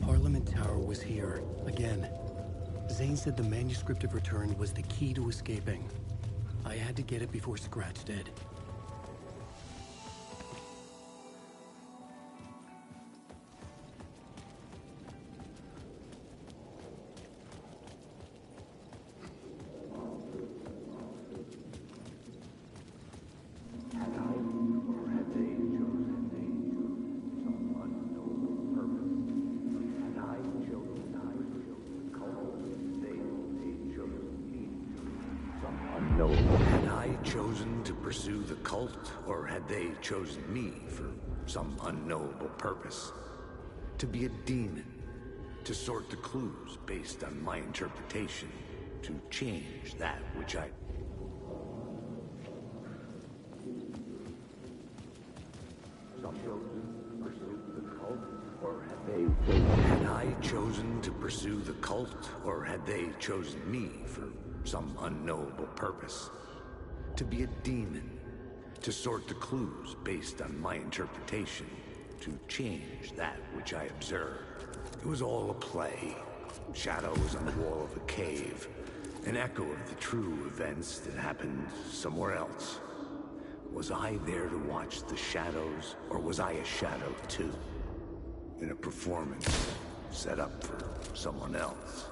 Parliament Tower was here, again. Zane said the manuscript of Return was the key to escaping. I had to get it before Scratch did. Had I chosen to pursue the cult, or had they chosen me for some unknowable purpose? To be a demon, to sort the clues based on my interpretation, to change that which I... Had I chosen to pursue the cult, or had they chosen me for some unknowable purpose? To be a demon, to sort the clues based on my interpretation, to change that which I observed. It was all a play. Shadows on the wall of a cave, an echo of the true events that happened somewhere else. Was I there to watch the shadows, or was I a shadow too? In a performance set up for someone else.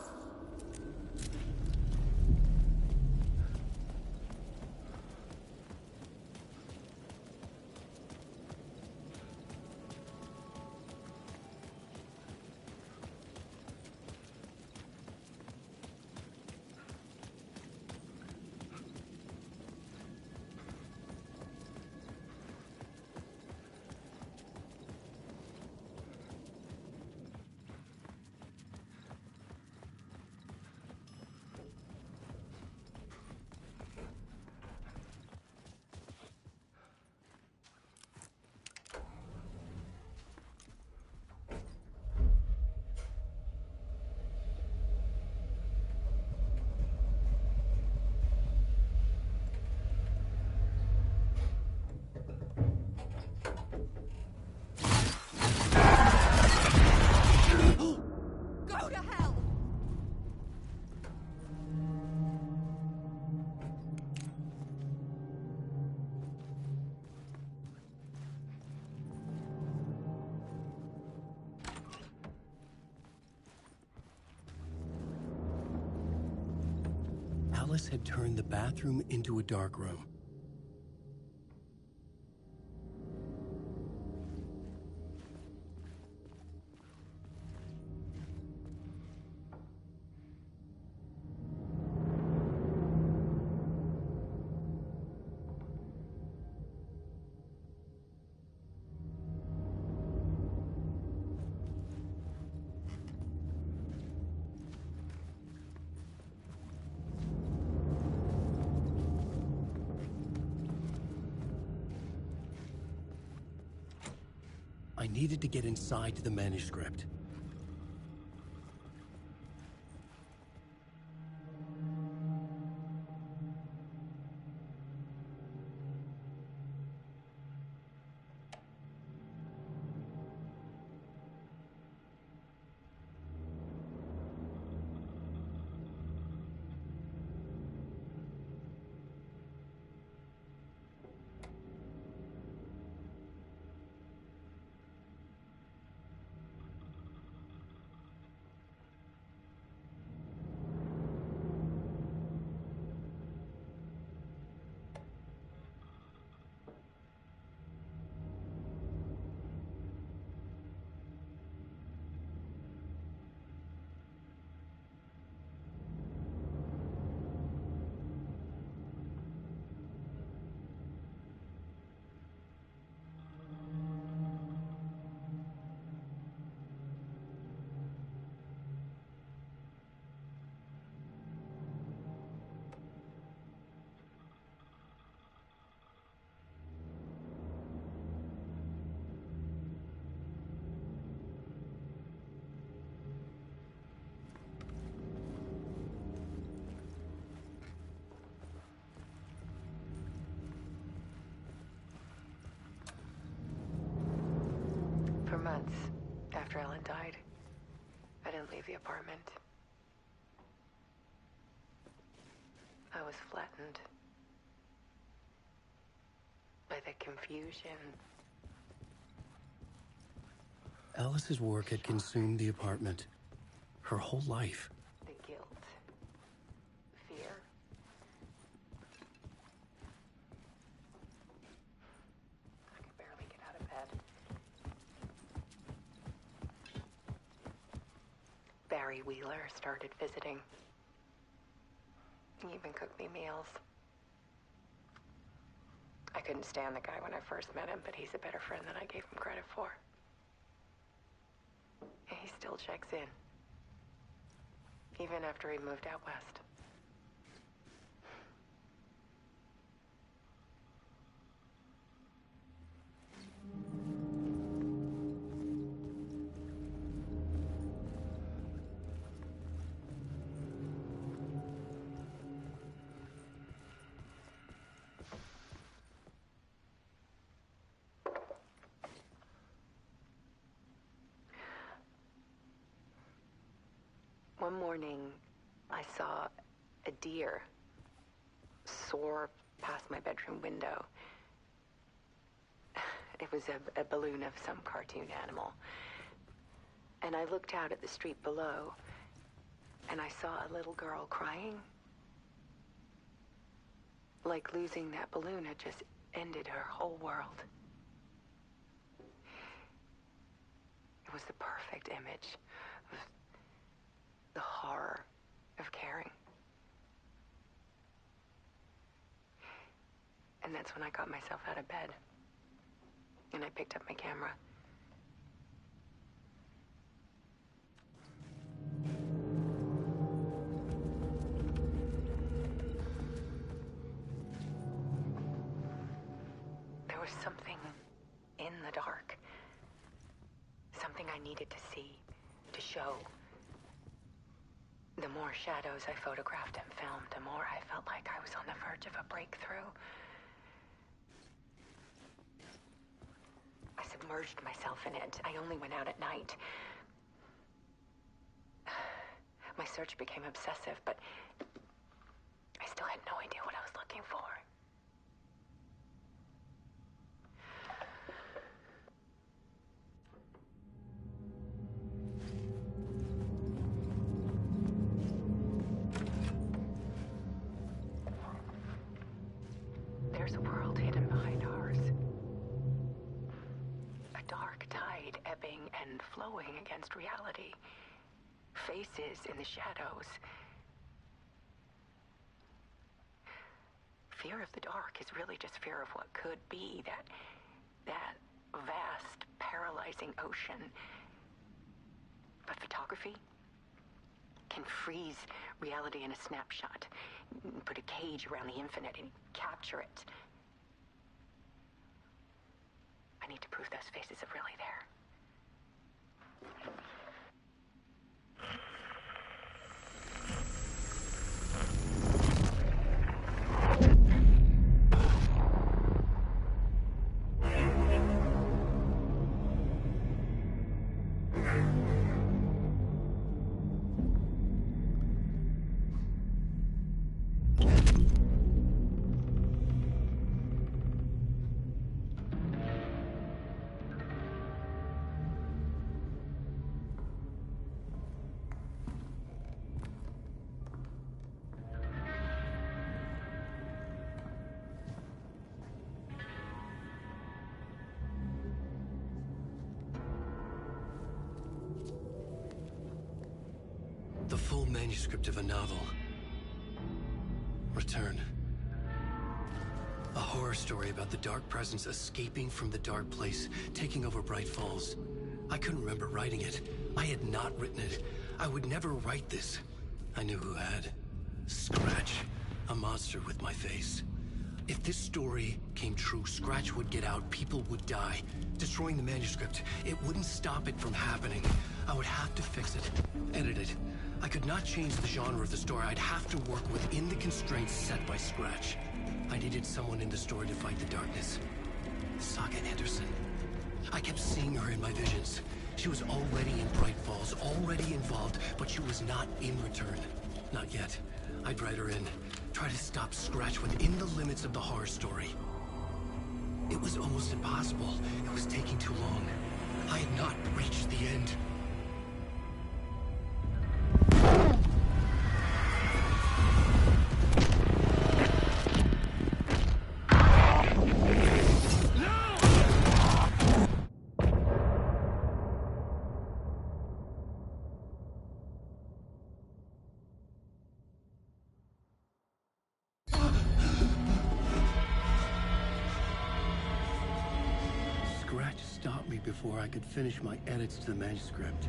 Alice had turned the bathroom into a dark room. I needed to get inside the manuscript. months after Ellen died, I didn't leave the apartment. I was flattened by the confusion. Alice's work had consumed the apartment. Her whole life. The guilt. Fear. I could barely get out of bed. Barry Wheeler started visiting. He even cooked me meals. I couldn't stand the guy when I first met him, but he's a better friend than I gave him credit for. And he still checks in. Even after he moved out west. One morning, I saw a deer soar past my bedroom window. It was a balloon of some cartoon animal. And I looked out at the street below, and I saw a little girl crying. Like losing that balloon had just ended her whole world. It was the perfect image of the horror of caring. And that's when I got myself out of bed. And I picked up my camera. There was something in the dark. Something I needed to see, to show. The more shadows I photographed and filmed, the more I felt like I was on the verge of a breakthrough. I submerged myself in it. I only went out at night. My search became obsessive, but I still had no idea what I was looking for. There's a world hidden behind ours. A dark tide ebbing and flowing against reality. Faces in the shadows. Fear of the dark is really just fear of what could be, that vast, paralyzing ocean. But photography can freeze reality in a snapshot, put a cage around the infinite and capture it. I need to prove those faces are really there. The full manuscript of a novel. Return. A horror story about the dark presence escaping from the dark place, taking over Bright Falls. I couldn't remember writing it. I had not written it. I would never write this. I knew who had. Scratch. A monster with my face. If this story came true, Scratch would get out, people would die. Destroying the manuscript, it wouldn't stop it from happening. I would have to fix it, edit it. I could not change the genre of the story. I'd have to work within the constraints set by Scratch. I needed someone in the story to fight the darkness. Saga Anderson. I kept seeing her in my visions. She was already in Bright Falls, already involved, but she was not in return. Not yet. I'd write her in. Try to stop Scratch within the limits of the horror story. It was almost impossible. It was taking too long. I had not reached the end. Scratch stopped me before I could finish my edits to the manuscript.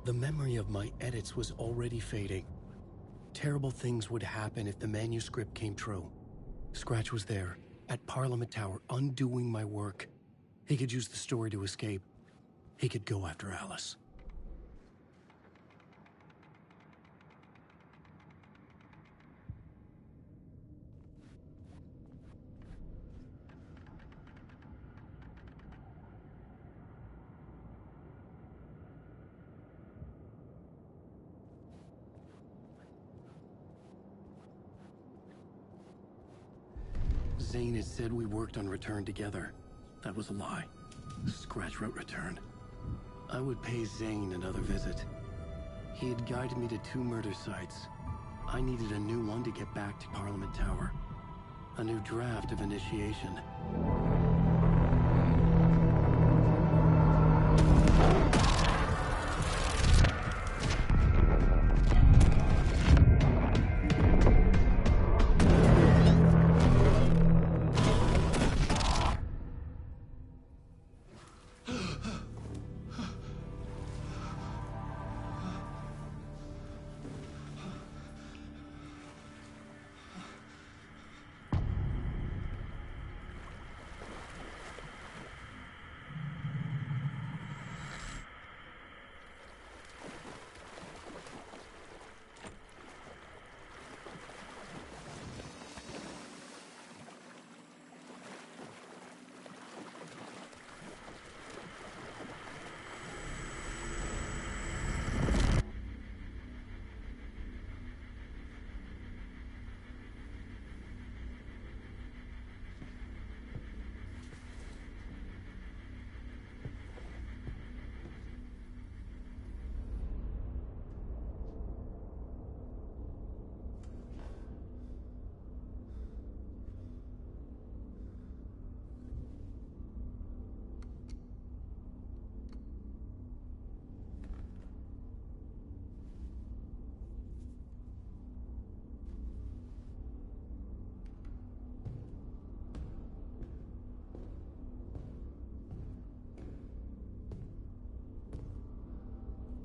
The memory of my edits was already fading. Terrible things would happen if the manuscript came true. Scratch was there, at Parliament Tower, undoing my work. He could use the story to escape. He could go after Alice. Zane had said we worked on Return together. That was a lie. Scratch wrote Return. I would pay Zane another visit. He had guided me to 2 murder sites. I needed a new one to get back to Parliament Tower. A new draft of Initiation.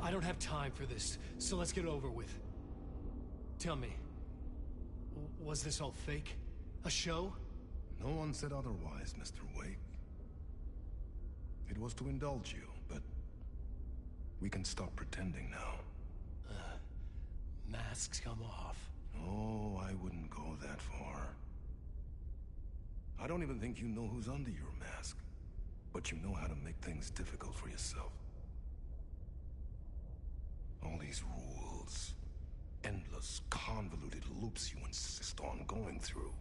I don't have time for this, so let's get it over with. Tell me, was this all fake? A show? No one said otherwise, Mr. Wake. It was to indulge you, but we can stop pretending now. Masks come off. Oh, I wouldn't go that far. I don't even think you know who's under your mask, but you know how to make things difficult for yourself. All these rules, endless, convoluted loops you insist on going through.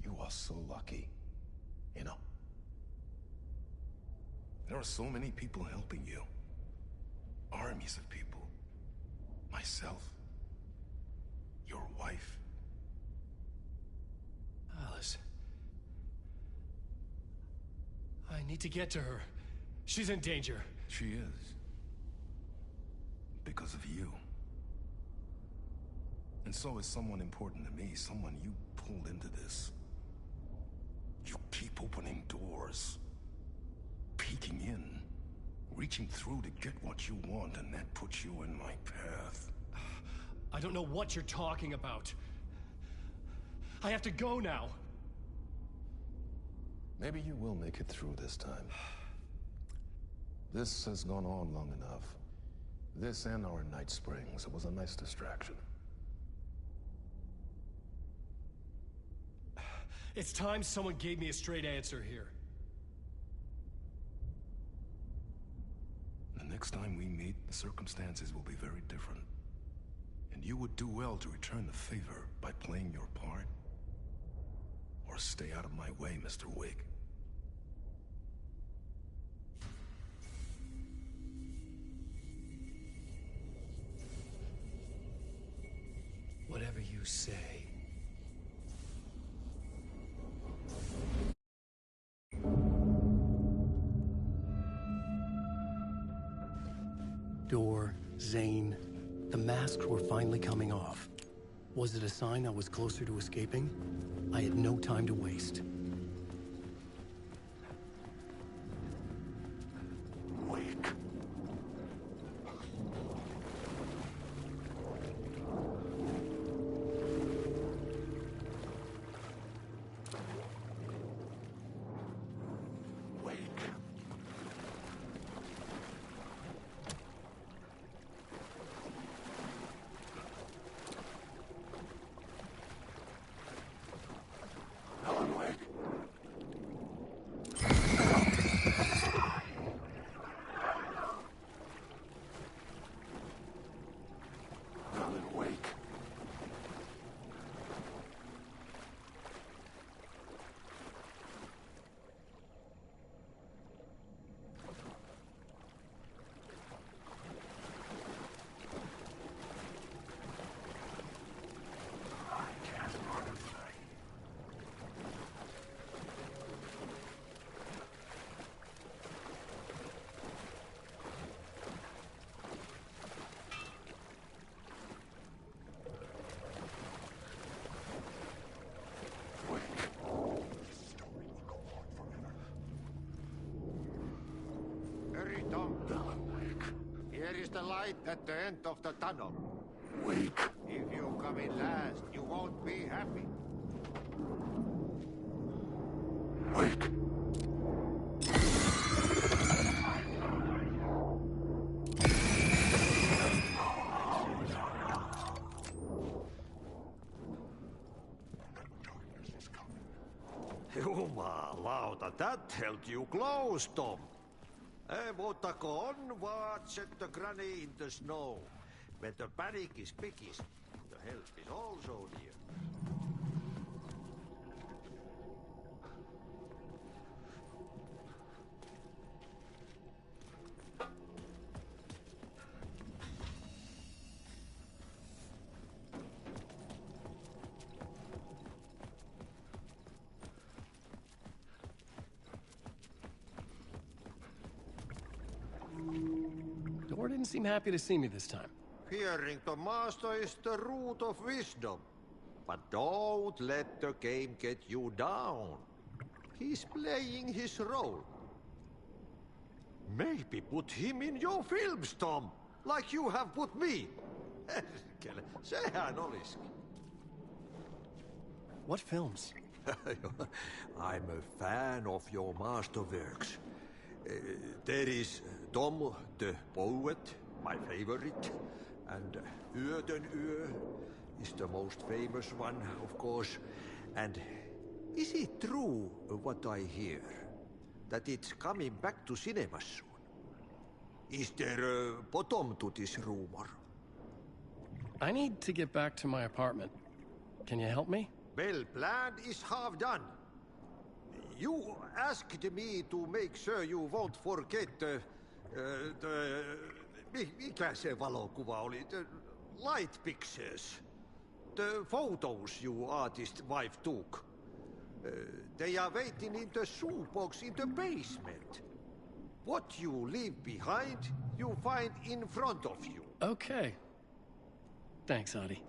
You are so lucky, you know. There are so many people helping you. Armies of people. Myself. Your wife. Alice. I need to get to her. She's in danger. She is. Because of you. And so is someone important to me, someone you pulled into this. You keep opening doors. Peeking in. Reaching through to get what you want, and that puts you in my path. I don't know what you're talking about. I have to go now. Maybe you will make it through this time. This has gone on long enough. This and our Night Springs. It was a nice distraction. It's time someone gave me a straight answer here. The next time we meet, the circumstances will be very different. And you would do well to return the favor by playing your part. Or stay out of my way, Mr. Wig. Whatever you say. Door, Zane, the masks were finally coming off. Was it a sign I was closer to escaping? I had no time to waste. Wake. Here is the light at the end of the tunnel. Wake. If you come in last, you won't be happy. Wake. Jumalauta, that held you close, Tom. Mutta on watch at the granny in the snow. When the panic is biggest, the help is also near. Door didn't seem happy to see me this time. Fearing the master is the root of wisdom. But don't let the game get you down. He's playing his role. Maybe put him in your films, Tom, like you have put me. Sehän olisi. What films? I'm a fan of your masterworks. There is Tom the Poet, my favorite, and Yöden Yö is the most famous one, of course. And is it true what I hear, that it's coming back to cinemas soon? Is there a bottom to this rumor? I need to get back to my apartment. Can you help me? Well, plan is half done. You asked me to make sure you won't forget mikä se valokuva oli? The light pictures. The photos you artist wife took. They are waiting in the shoebox in the basement. What you leave behind, you find in front of you. Okay. Thanks, Adi.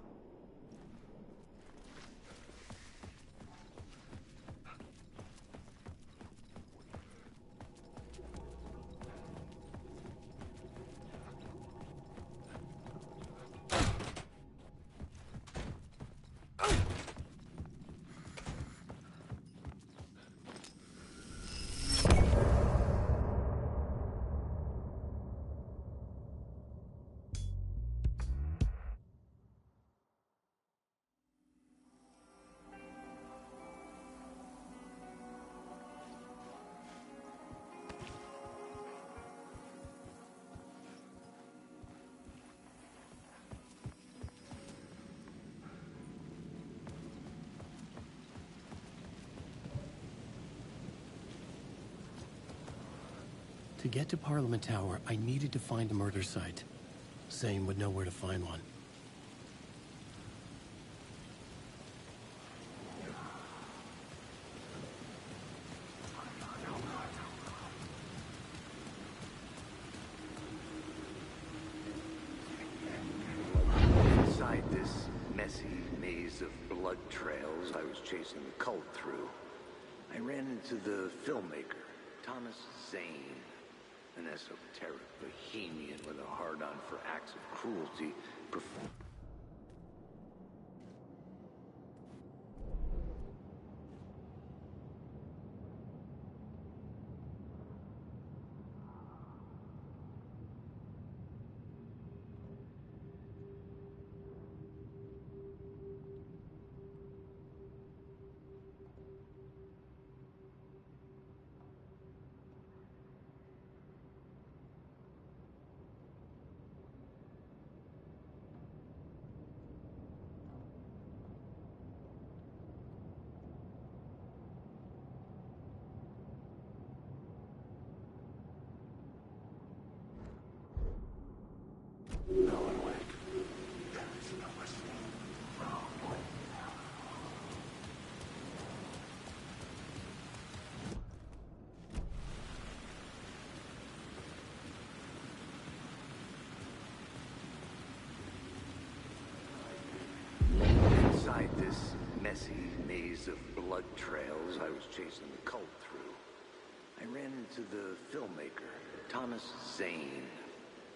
To get to Parliament Tower, I needed to find a murder site. Zane would know where to find one. Inside this messy maze of blood trails I was chasing the cult through, I ran into the filmmaker, Thomas Zane, an esoteric bohemian with a hard-on for acts of cruelty. Inside this messy maze of blood trails I was chasing the cult through, I ran into the filmmaker, Thomas Zane,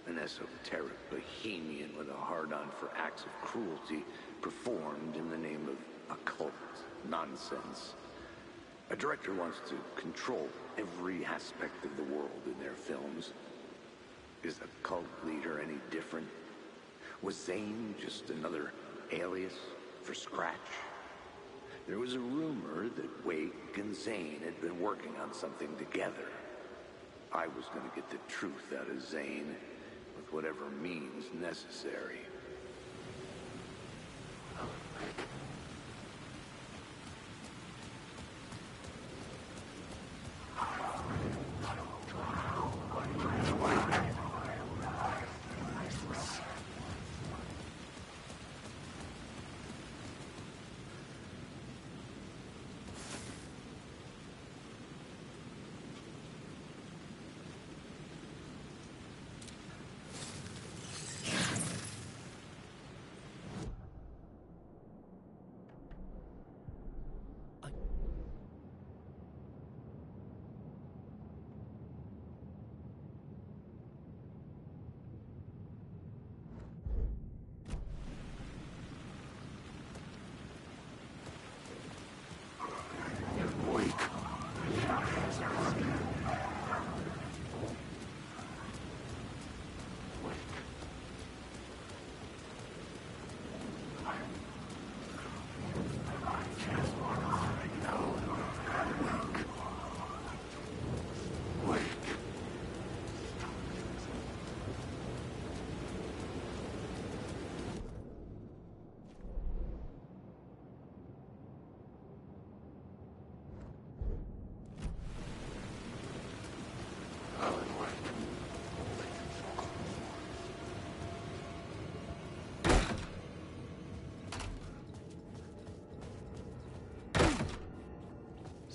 an esoteric bohemian with a hard-on for acts of cruelty performed in the name of occult nonsense. A director wants to control every aspect of the world in their films. Is the cult leader any different? Was Zane just another alias for Scratch? There was a rumor that Wake and Zane had been working on something together. I was going to get the truth out of Zane with whatever means necessary.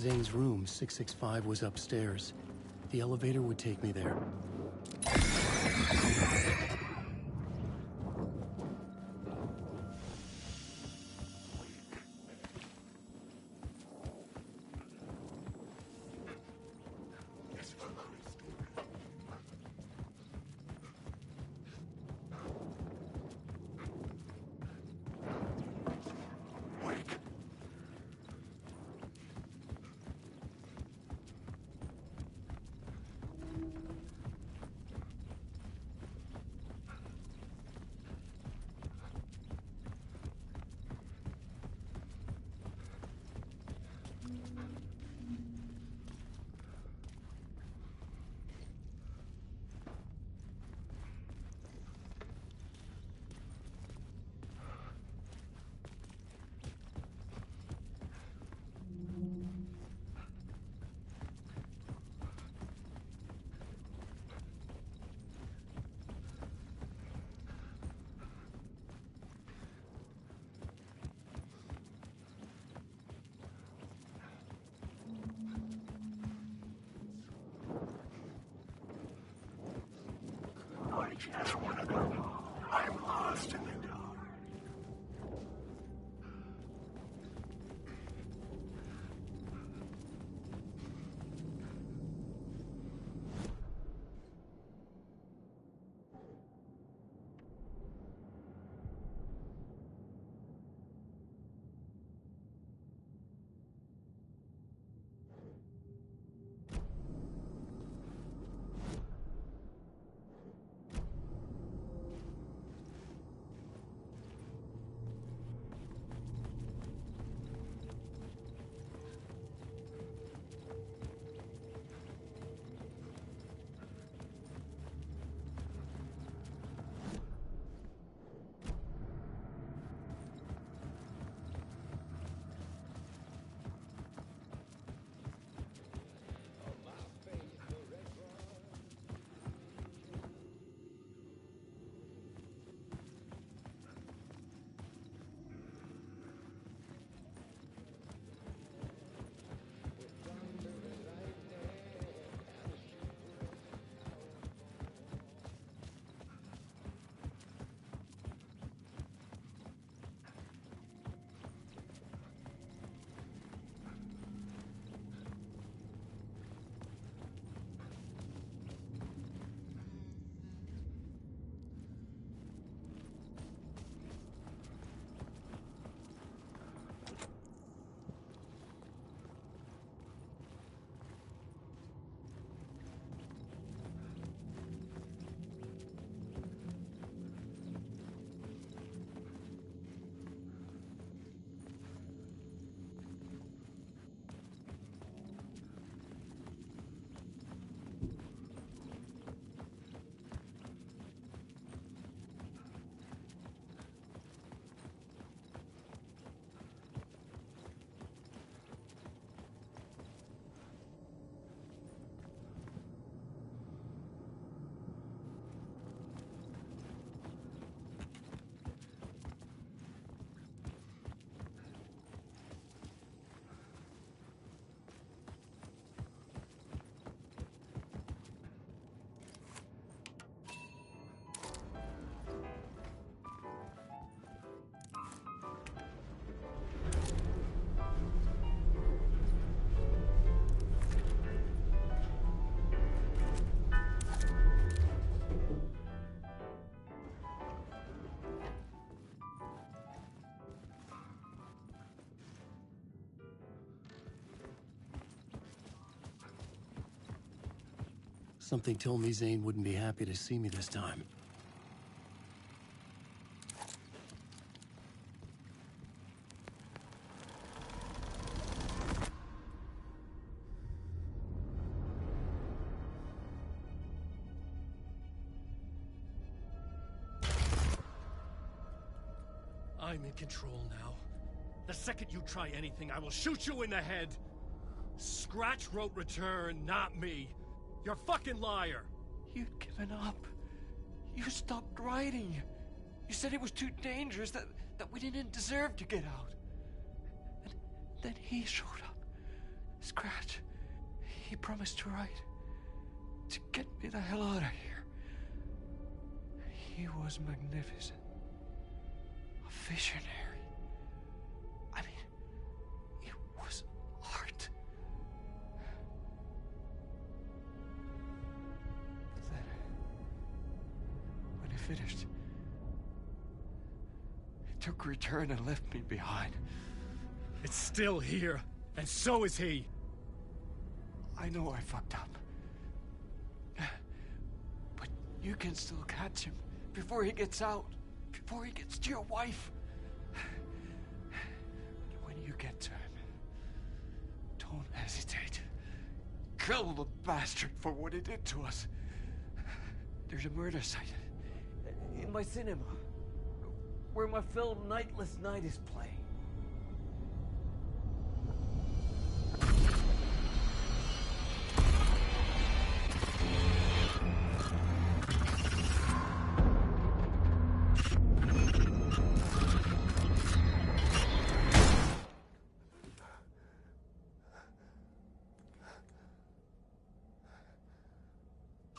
Zane's room, 665, was upstairs. The elevator would take me there. Just wanna go. I'm lost in the dark. Something told me Zane wouldn't be happy to see me this time. I'm in control now. The second you try anything, I will shoot you in the head. Scratch wrote return, not me. You're a fucking liar. You'd given up. You stopped writing. You said it was too dangerous, that we didn't deserve to get out. And then he showed up. Scratch. He promised to write. To get me the hell out of here. He was magnificent. A visionary. I mean, it was art. But then, when he finished, he took return and left me behind. It's still here, and so is he. I know I fucked up. But you can still catch him before he gets out. Before he gets to your wife. When you get to him, don't hesitate. Kill the bastard for what he did to us. There's a murder site in my cinema where my film Nightless Night is playing.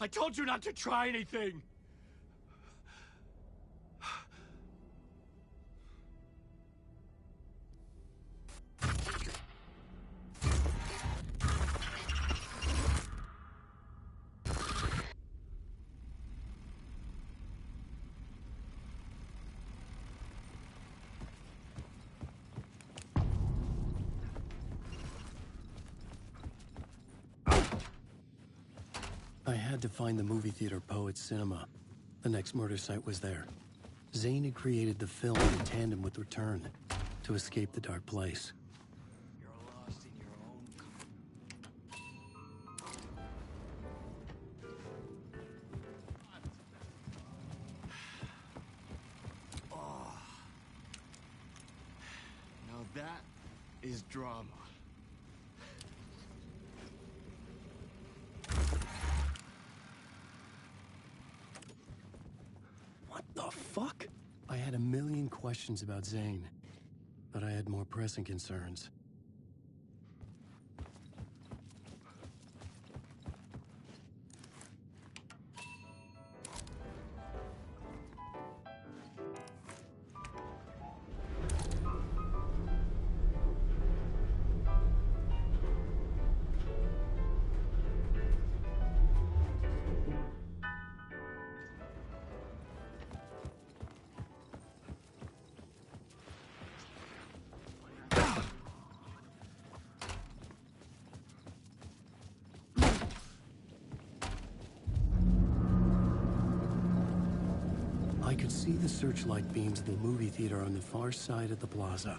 I told you not to try anything! had to find the movie theater Poet Cinema. The next murder site was there. Zane had created the film in tandem with Return to escape the dark place. You're lost in your own Now that is drama. What the fuck? I had a million questions about Zane, but I had more pressing concerns. I could see the searchlight beams of the movie theater on the far side of the plaza.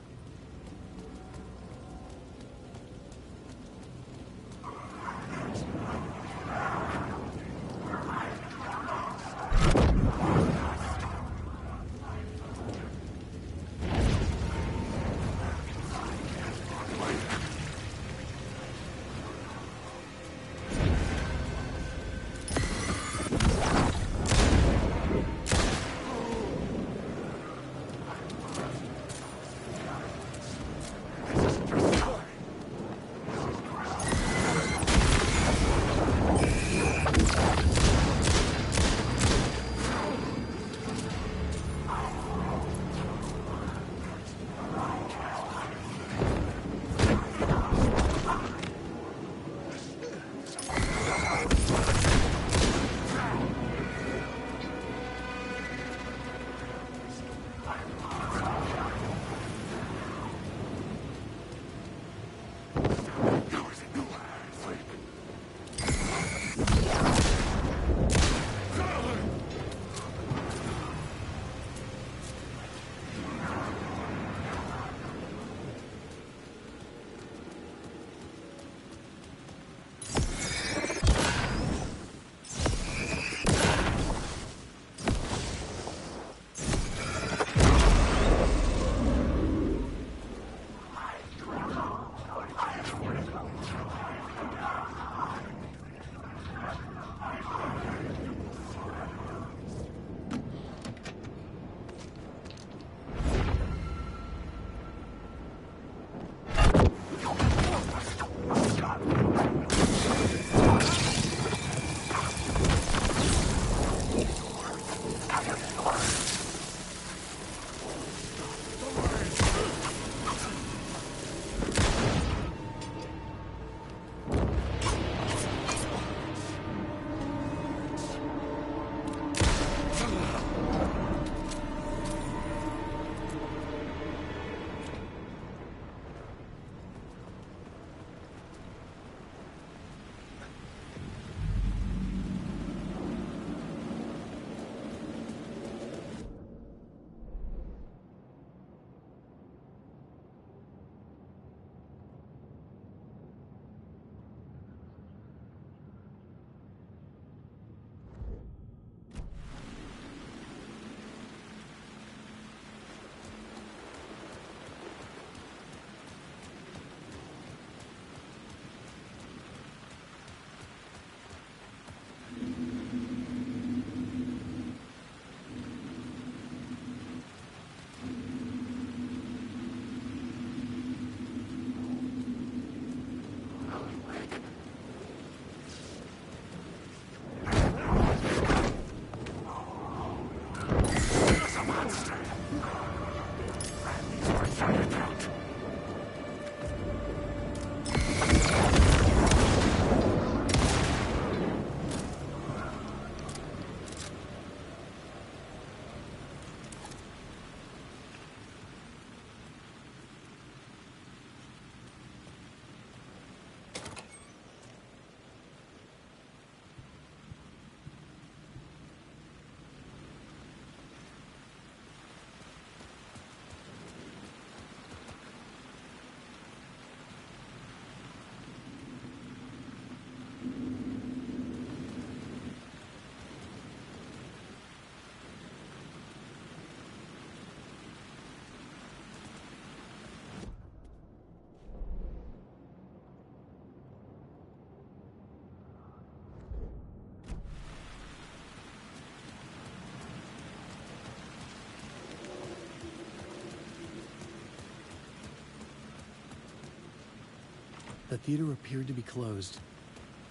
The theater appeared to be closed.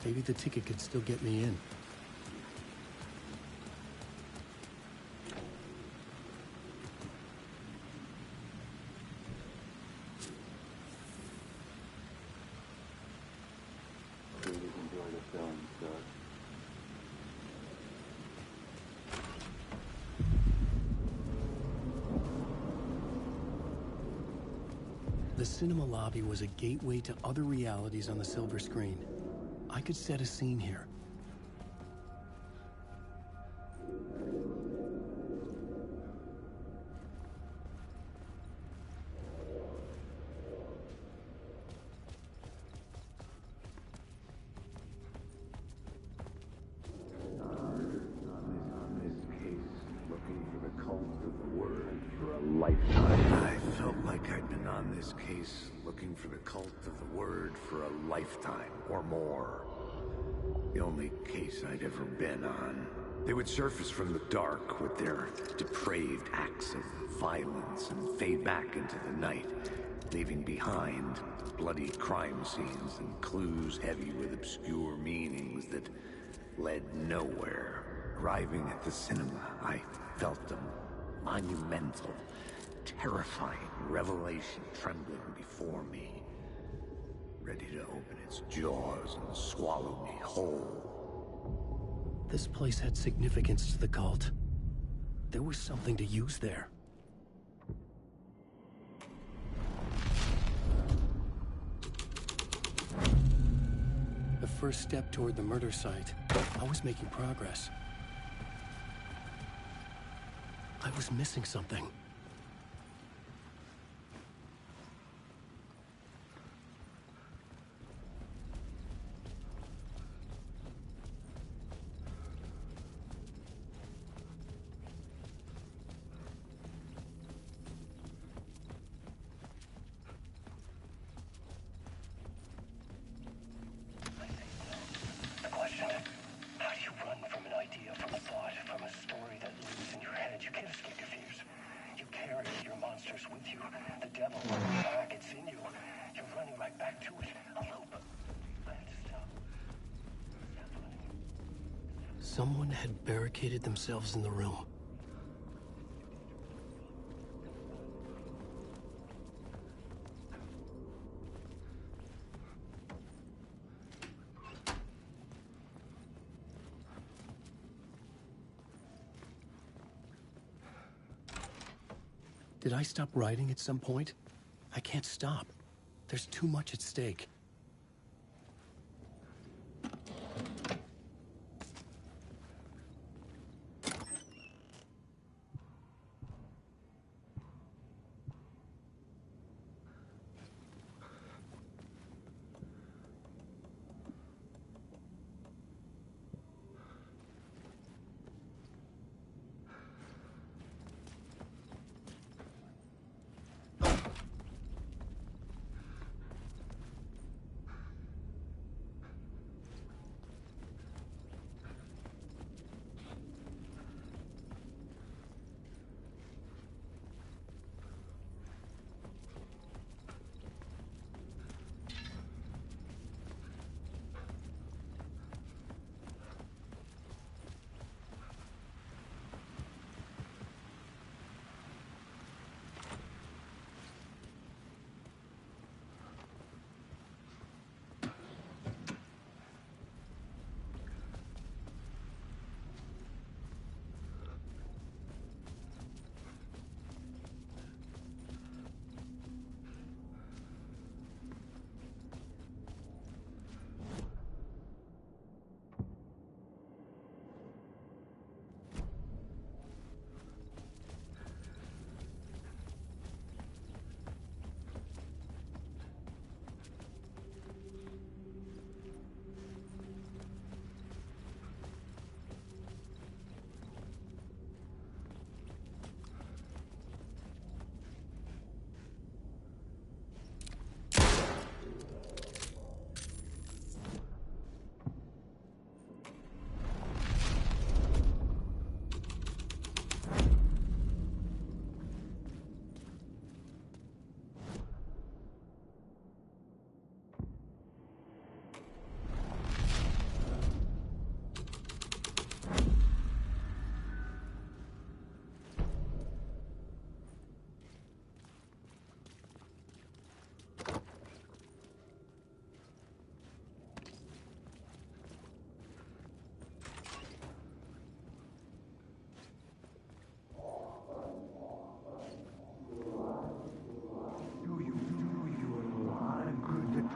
Maybe the ticket could still get me in. Please enjoy the film, sir. The cinema lobby was a gateway to other realities on the silver screen. I could set a scene here. On this case, looking for the cult of the word for a lifetime. I felt like I'd been on this case looking for the cult of the word for a lifetime or more. The only case I'd ever been on. They would surface from the dark with their depraved acts of violence and fade back into the night, leaving behind bloody crime scenes and clues heavy with obscure meanings that led nowhere. Arriving at the cinema, I felt a monumental, terrifying revelation trembling before me, ready to open its jaws and swallow me whole. This place had significance to the cult. There was something to use there. The first step toward the murder site. I was making progress. I was missing something. The question, how do you run from an idea, from a thought, from a story that lives in your head? You can't escape your fears. You carry your monsters with you. The devil, back, it's in you. You're running right back to it. Alone, but I have to stop. Stop running. Someone had barricaded themselves in the room. Did I stop writing at some point? I can't stop. There's too much at stake.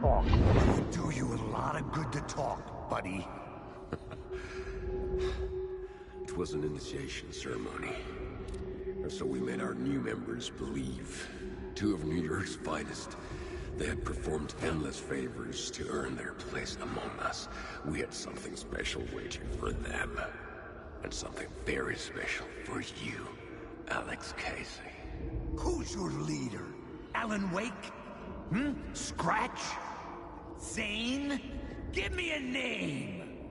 talk. It'll do you a lot of good to talk, buddy. It was an initiation ceremony. And so we made our new members believe. 2 of New York's finest. They had performed endless favors to earn their place among us. We had something special waiting for them. And something very special for you, Alex Casey. Who's your leader? Alan Wake? Scratch? Zane? Give me a name!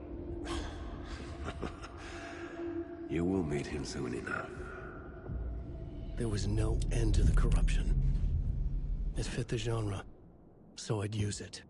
You will meet him soon enough. There was no end to the corruption. It fit the genre, so I'd use it.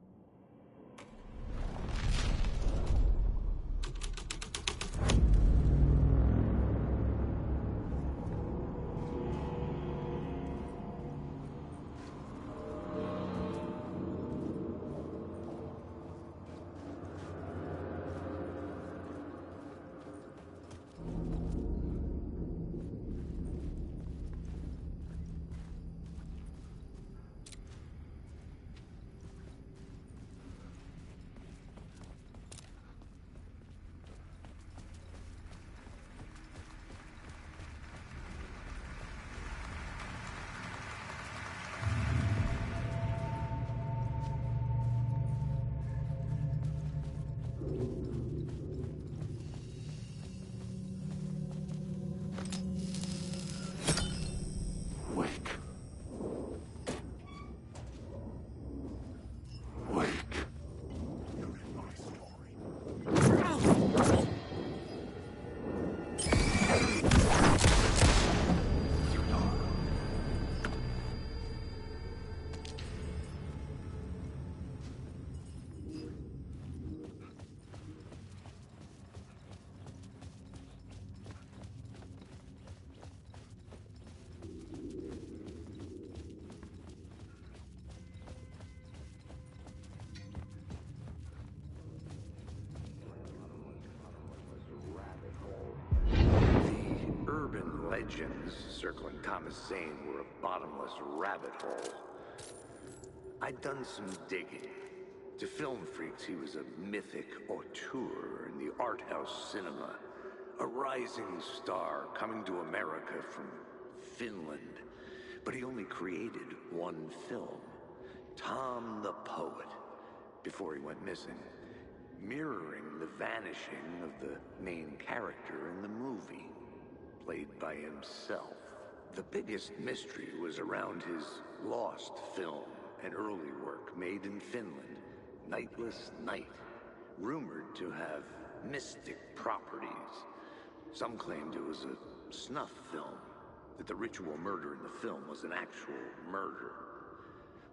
Legends circling Thomas Zane were a bottomless rabbit hole. I'd done some digging. To film freaks, he was a mythic auteur in the art house cinema. A rising star coming to America from Finland. But he only created one film, Tom the Poet, before he went missing, mirroring the vanishing of the main character in the movie. Played by himself. The biggest mystery was around his lost film, an early work made in Finland, Nightless Night, rumored to have mystic properties. Some claimed it was a snuff film, that the ritual murder in the film was an actual murder.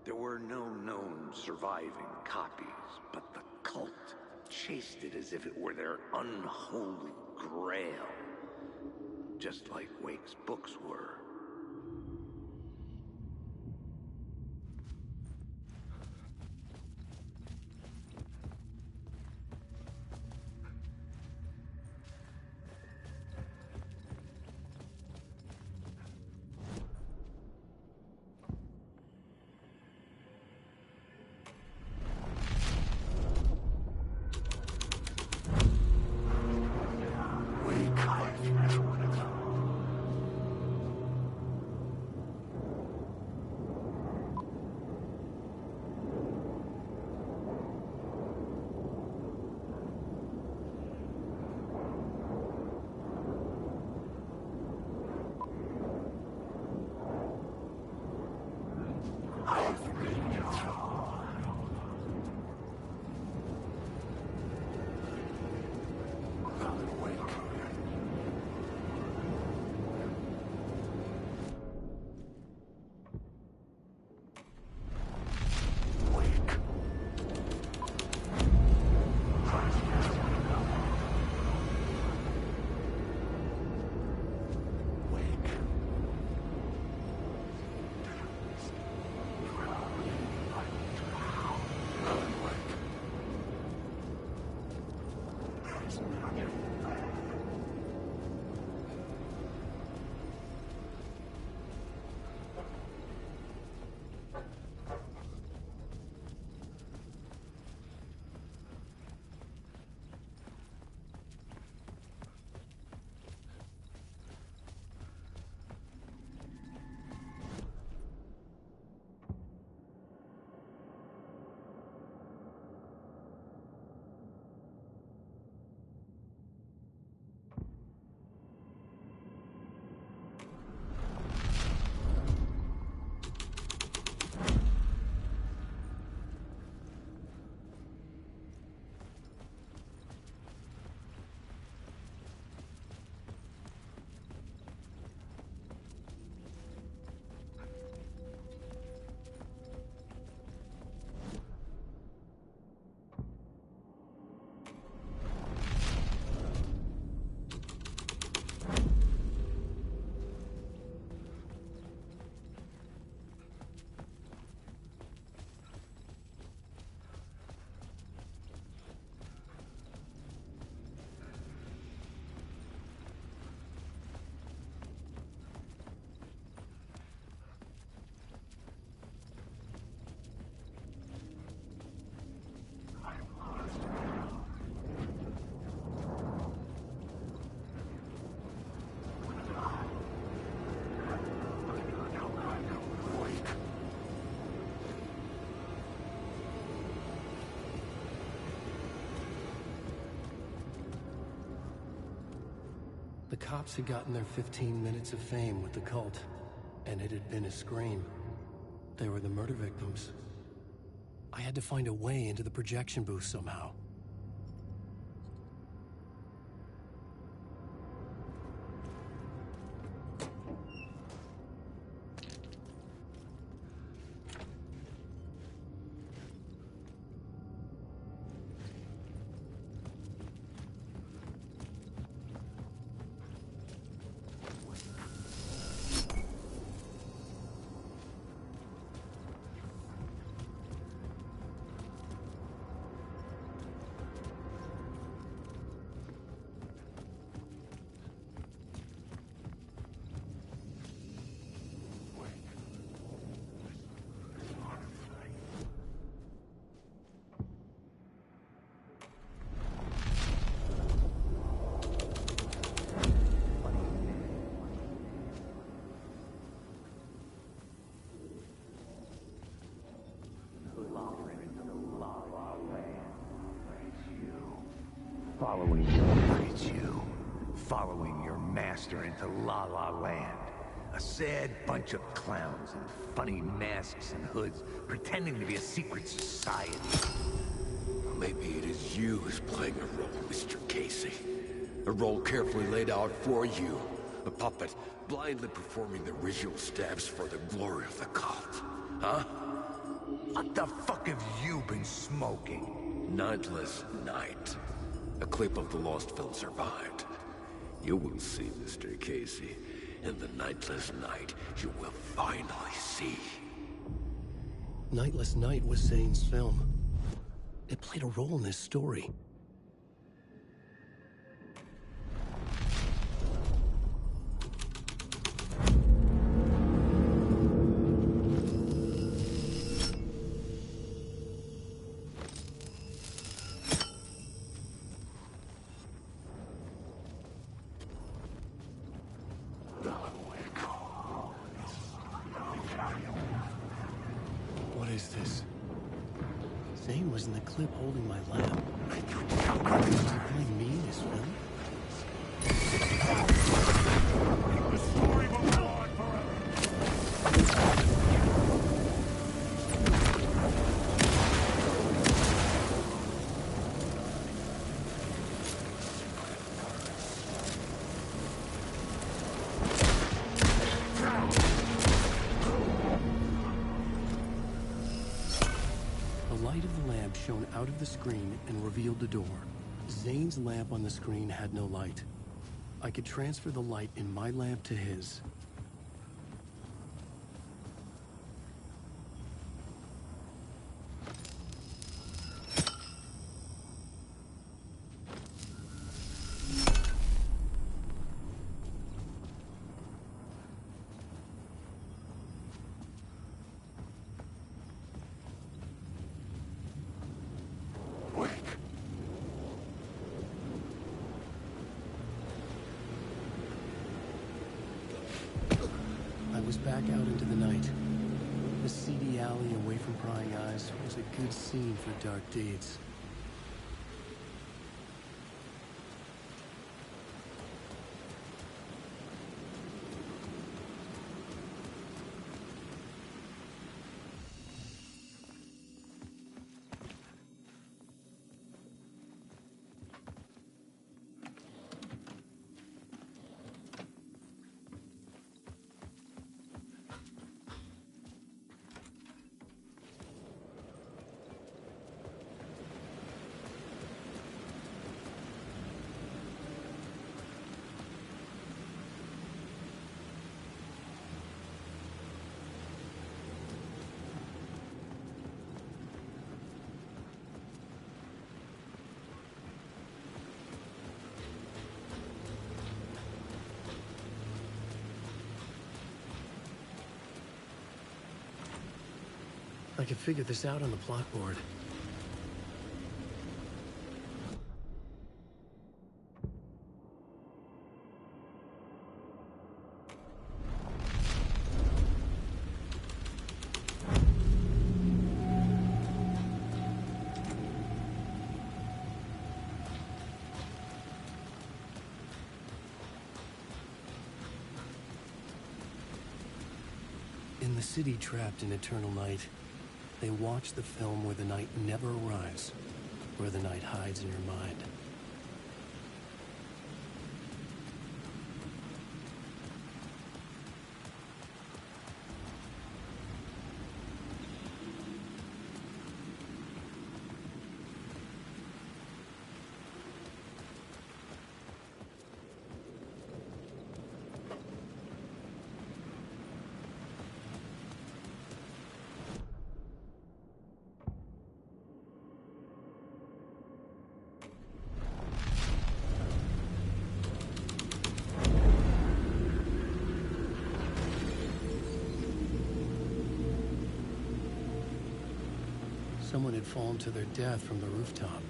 There were no known surviving copies, but the cult chased it as if it were their unholy grail. Just like Wake's books were. The cops had gotten their 15 minutes of fame with the cult, and it had been a scream. They were the murder victims. I had to find a way into the projection booth somehow. Following your master into La La Land. A sad bunch of clowns in funny masks and hoods, pretending to be a secret society. Maybe it is you who's playing a role, Mr. Casey. A role carefully laid out for you. A puppet, blindly performing the ritual steps for the glory of the cult. Huh? What the fuck have you been smoking? Nightless Night. A clip of the lost film survived. You will see, Mr. Casey. In the Nightless Night, you will finally see. Nightless Night was Zane's film. It played a role in this story. Zane was in the clip holding my lamp. Was he playing me in his film? The story will go on forever. Shone out of the screen and revealed the door. Zane's lamp on the screen had no light. I could transfer the light in my lamp to his. Back out into the night. The seedy alley away from prying eyes was a good scene for dark deeds. I could figure this out on the plot board. A city trapped in eternal night. They watch the film where the night never arrives, where the night hides in your mind. Someone had fallen to their death from the rooftop.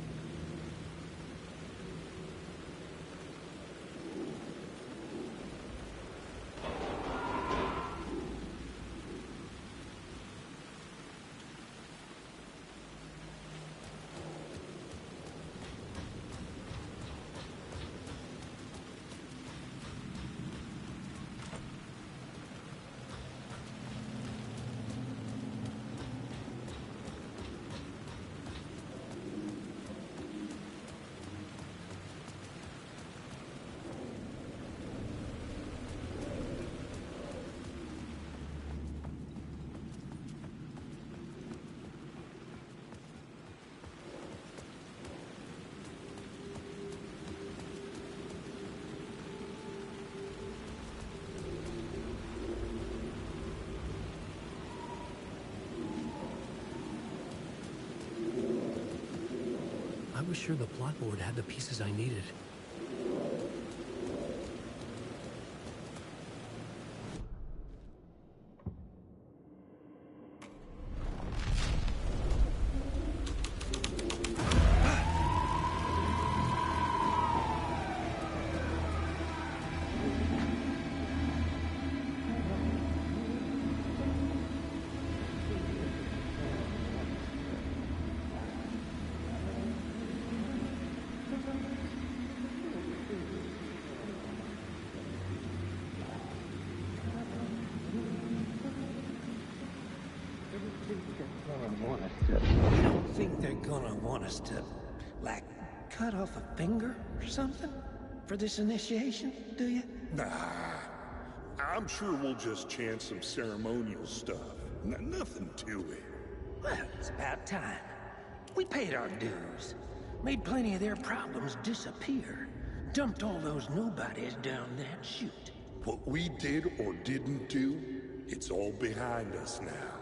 I was sure the plot board had the pieces I needed. You don't think they're gonna want us to, like, cut off a finger or something for this initiation, do you? Nah. I'm sure we'll just chant some ceremonial stuff. Nothing to it. Well, it's about time. We paid our dues. Made plenty of their problems disappear. Dumped all those nobodies down that chute. What we did or didn't do, it's all behind us now.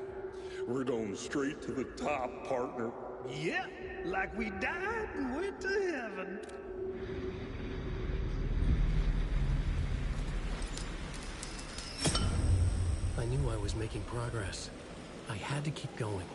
We're going straight to the top, partner. Yeah, like we died and went to heaven. I knew I was making progress. I had to keep going.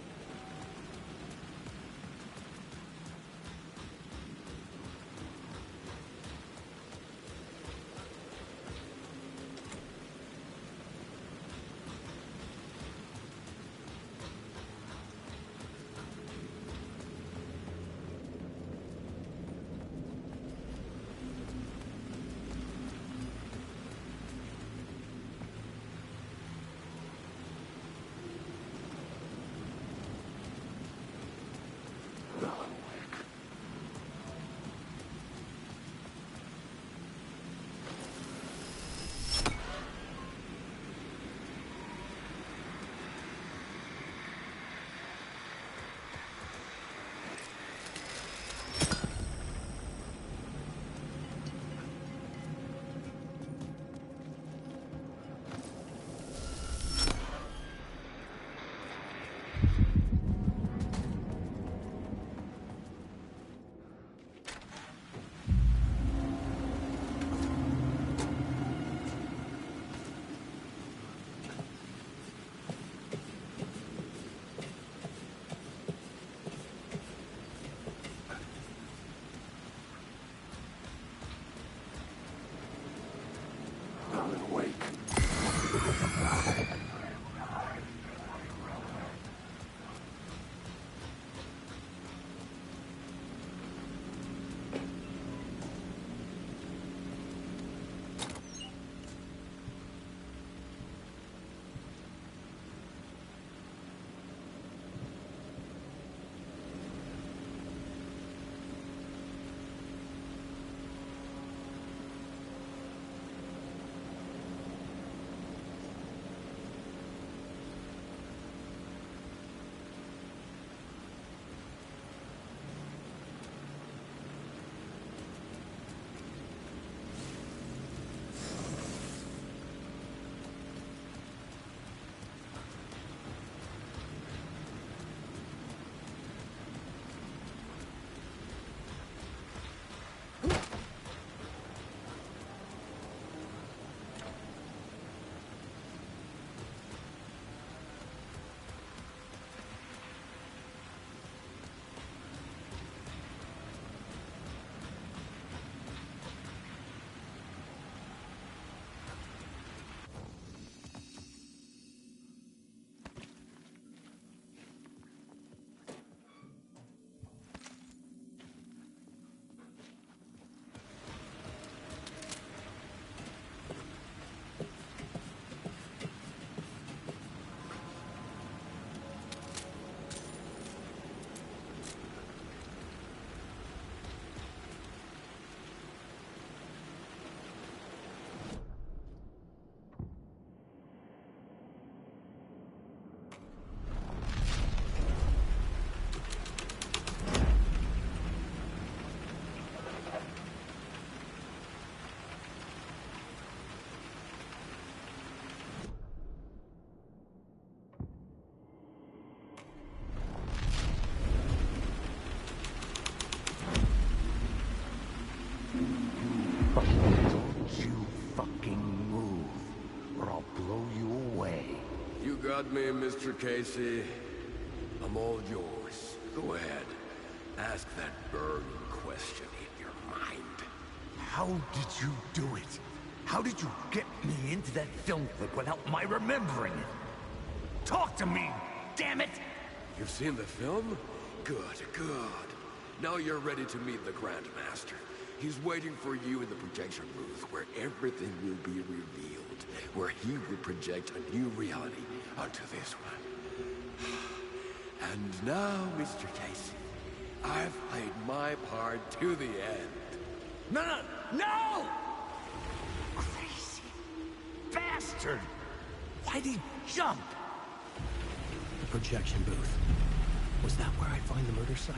got me, Mr. Casey. I'm all yours. Go ahead. Ask that burning question in your mind. How did you do it? How did you get me into that film clip without my remembering it? Talk to me, damn it! You've seen the film? Good, good. Now you're ready to meet the Grandmaster. He's waiting for you in the projection booth where everything will be revealed, where he will project a new reality onto this one. And now, Mr. Casey, I've played my part to the end. No! No! Crazy bastard! Why'd he jump? The projection booth. Was that where I'd find the murder site?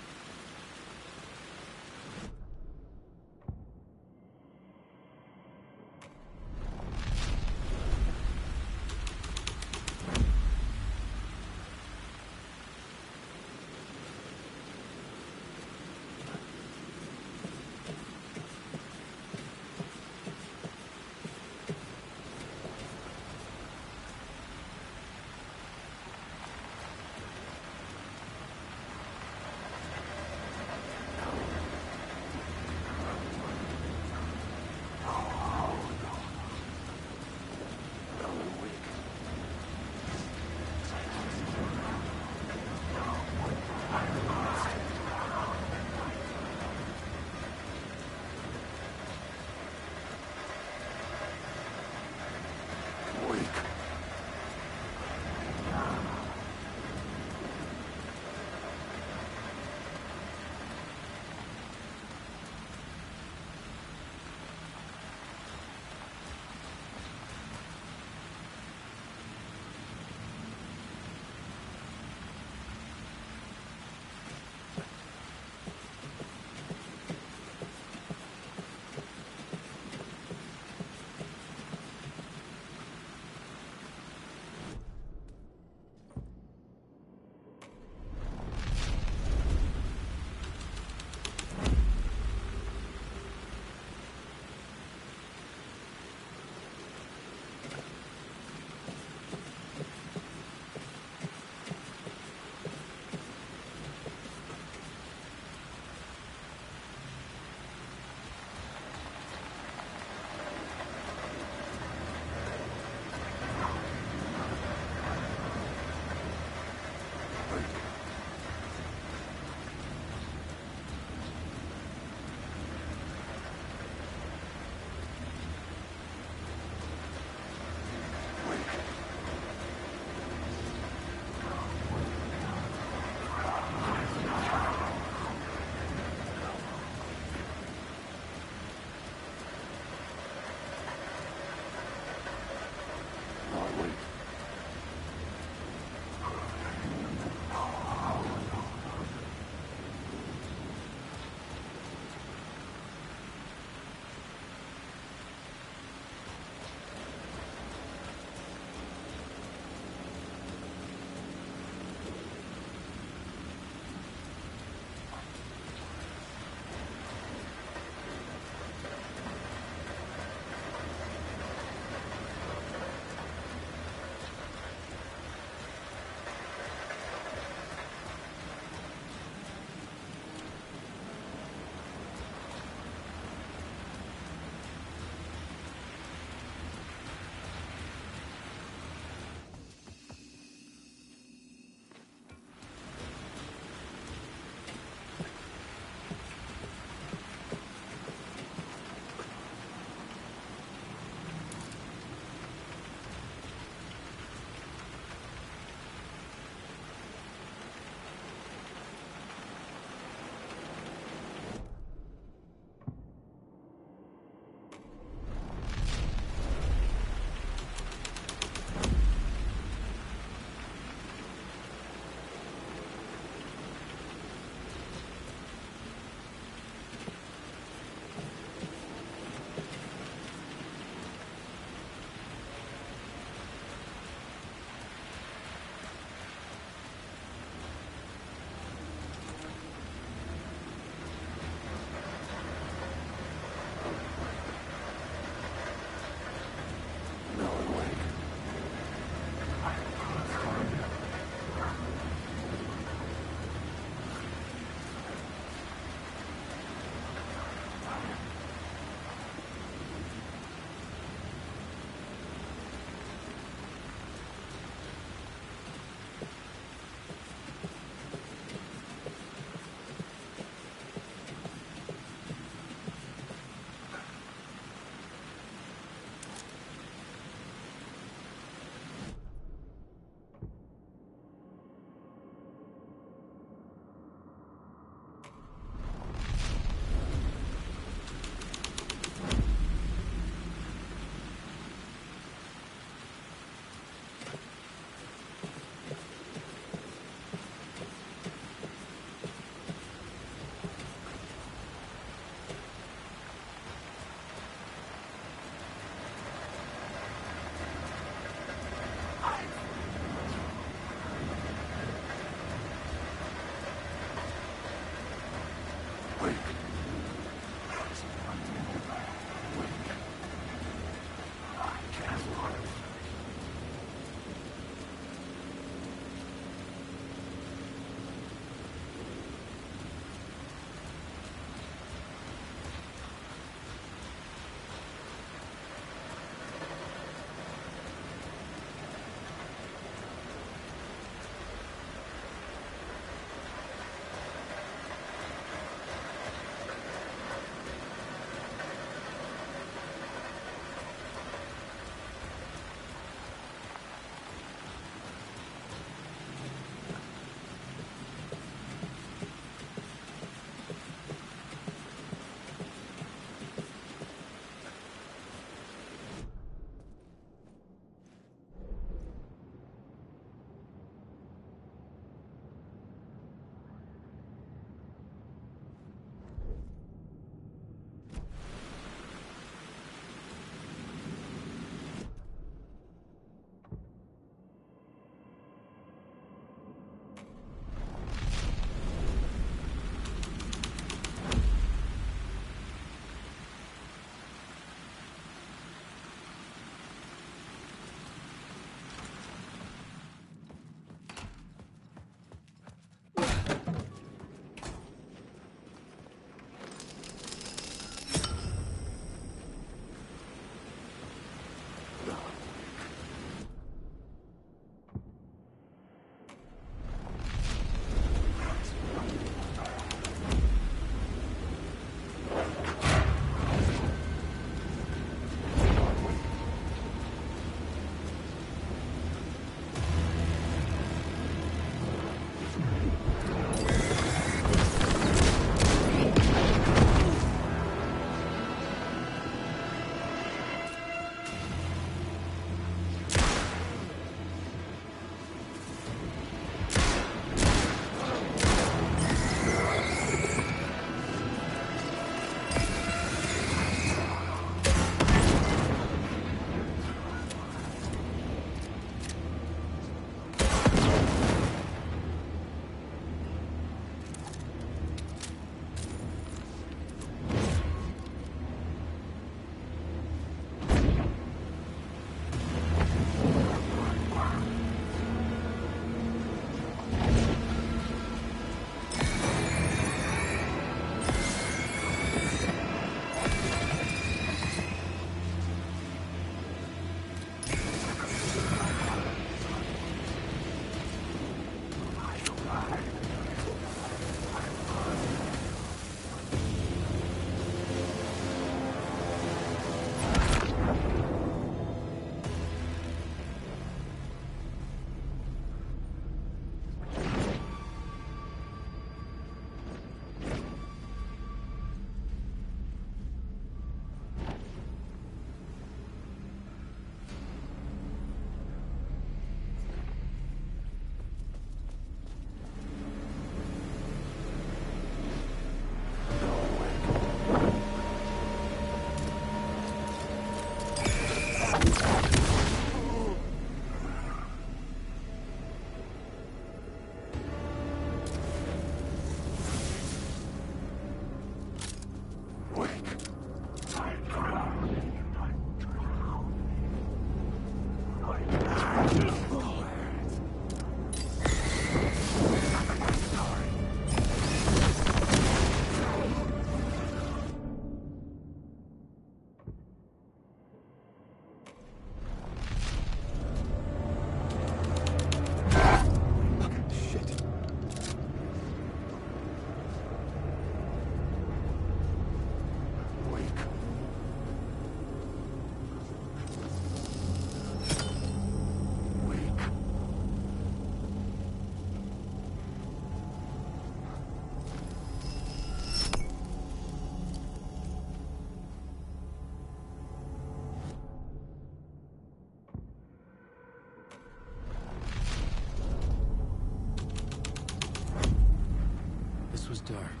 This was dark,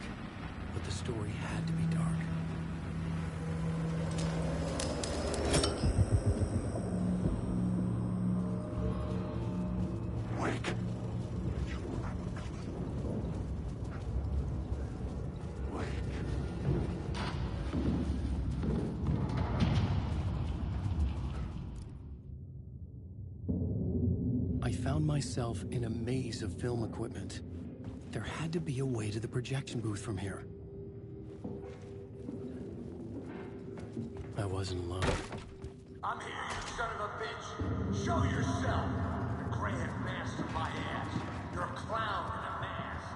but the story had to be dark. Wake. I found myself in a maze of film equipment. There had to be a way to the projection booth from here. I wasn't alone. I'm here, you son of a bitch. Show yourself. The Grand Master my ass. You're a clown in a mask.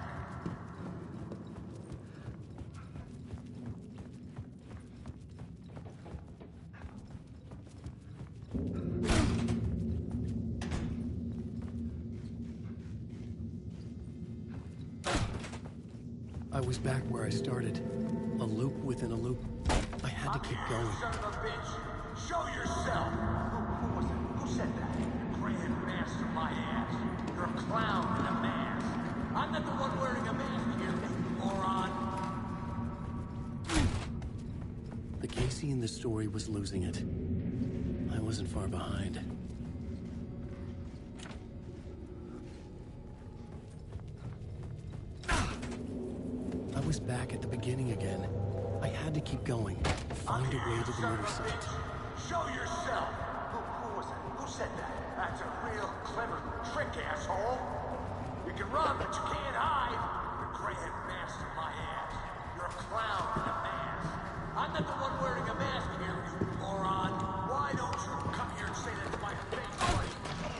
I was back where I started. A loop within a loop. I had to keep going. Son of a bitch. Show yourself. Who was it? Who said that? Grand Master my ass. You're a clown in a mask. I'm not the one wearing a mask here, you moron. The Casey in the story was losing it. I wasn't far behind. I was back at the beginning again. I had to keep going. Find a way to the murder site. Show yourself. Who was it? Who said that? That's a real clever trick, asshole. You can run, but you can't hide. The Grand Master my ass. You're a clown in a mask. I'm not the one wearing a mask here, you moron. Why don't you come here and say that to my face, buddy?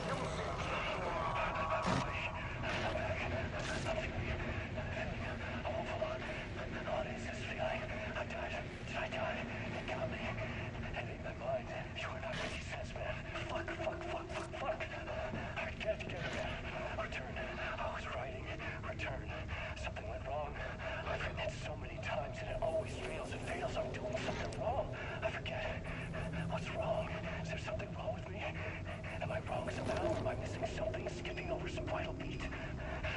You will see who's the moron. What is this feeling? I died. Did I die? It got me. And in my mind, you are not making sense, man. Fuck. I can't get it. Return. I was writing. Return. Something went wrong. I've written it so many times and it always fails. It fails. I'm doing something wrong. I forget. What's wrong? Is there something wrong with me? Am I wrong somehow? Am I missing something? Skipping over some vital beat?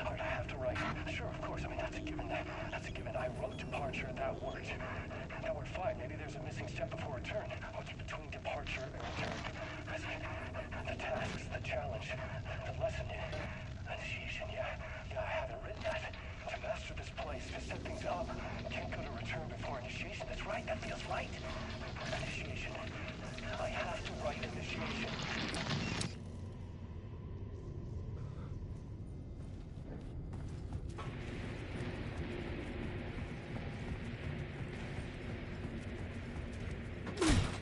Or do I have to write? Sure, of course. I mean, that's a given. That's a given. I wrote departure. That worked. That worked fine. Maybe there's a missing step before return. What's between departure and return? The tasks, the challenge, the lesson, initiation. Yeah, I haven't written that. To master this place, to set things up. Can't go to return before initiation. That's right. That feels right. Initiation. I have to write initiation.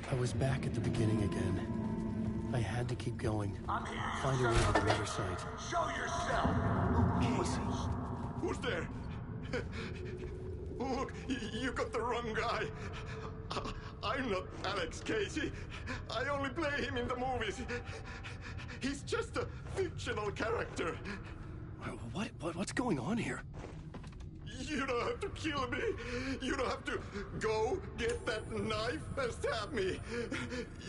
I was back at the beginning again. I had to keep going. I'm here. Find a way to the murder site. Show yourself. Casey. Who's there? Look, you got the wrong guy. I'm not Alex Casey. I only play him in the movies. He's just a fictional character. What's going on here? You don't have to kill me. You don't have to go get that knife and stab me.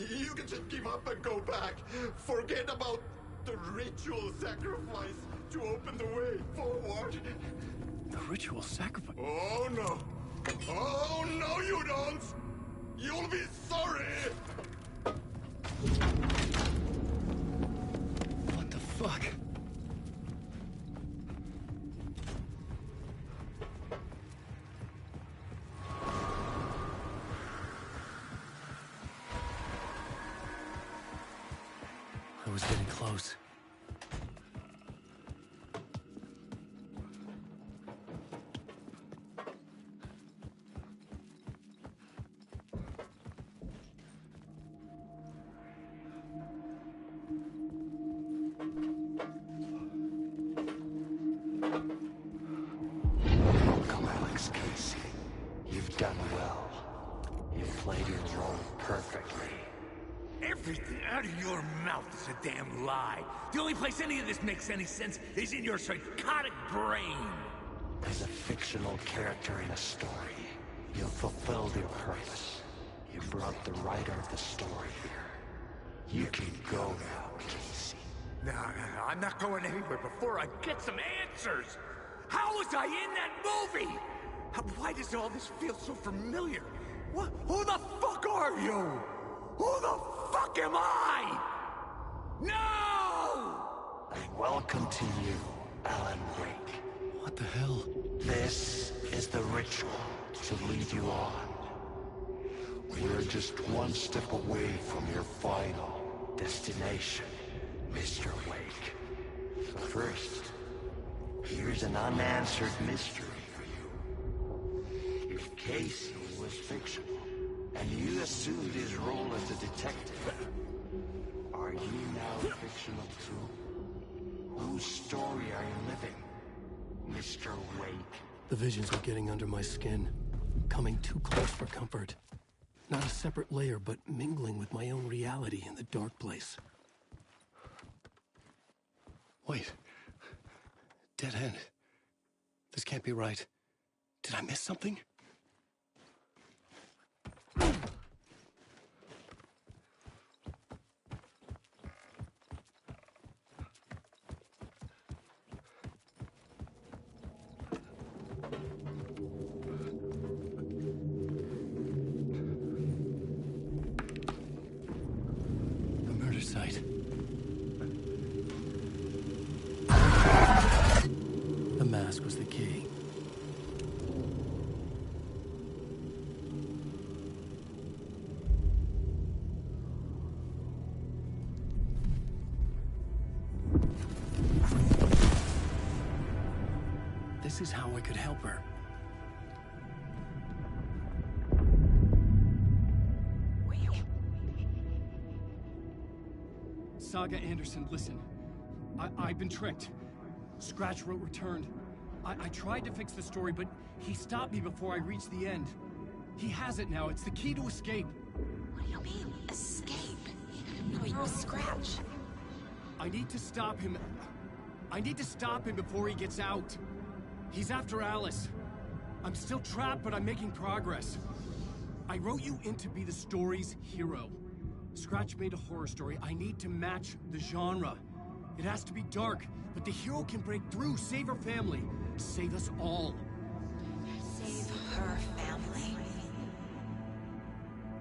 You can just give up and go back. Forget about the ritual sacrifice to open the way forward. The ritual sacrifice? Oh, no. Oh, no, you don't. You'll be sorry. What the fuck? I I was getting close. Welcome, Alex Casey. You've done well. You've played your role perfectly. Everything out of your mouth is a damn lie. The only place any of this makes any sense is in your psychotic brain. As a fictional character in a story, you've fulfilled your purpose. You brought the writer of the story here. You can go now, Casey. No, I'm not going anywhere before I get some answers. How was I in that movie? Why does all this feel so familiar? What? Who the fuck are you? Who the fuck am I? No! And welcome to you, Alan Wake. What the hell? This is the ritual to lead you on. We're just one step away from your final destination, Mr. Wake. But first, here's an unanswered mystery for you. If Casey was fictional, and you assumed his role as a detective, are you now fictional too? Whose story are you living, Mr. Wake? The visions were getting under my skin, coming too close for comfort. Not a separate layer, but mingling with my own reality in the dark place. Wait. Dead end. This can't be right. Did I miss something? Site. The mask was the key. This is how I could help her. Saga Anderson, listen. I've been tricked. Scratch wrote returned. I tried to fix the story, but he stopped me before I reached the end. He has it now. It's the key to escape. What do you mean, escape? No, you're a Scratch. I need to stop him. I need to stop him before he gets out. He's after Alice. I'm still trapped, but I'm making progress. I wrote you in to be the story's hero. Scratch made a horror story. I need to match the genre. It has to be dark, but the hero can break through, save her family, save us all. Save her family?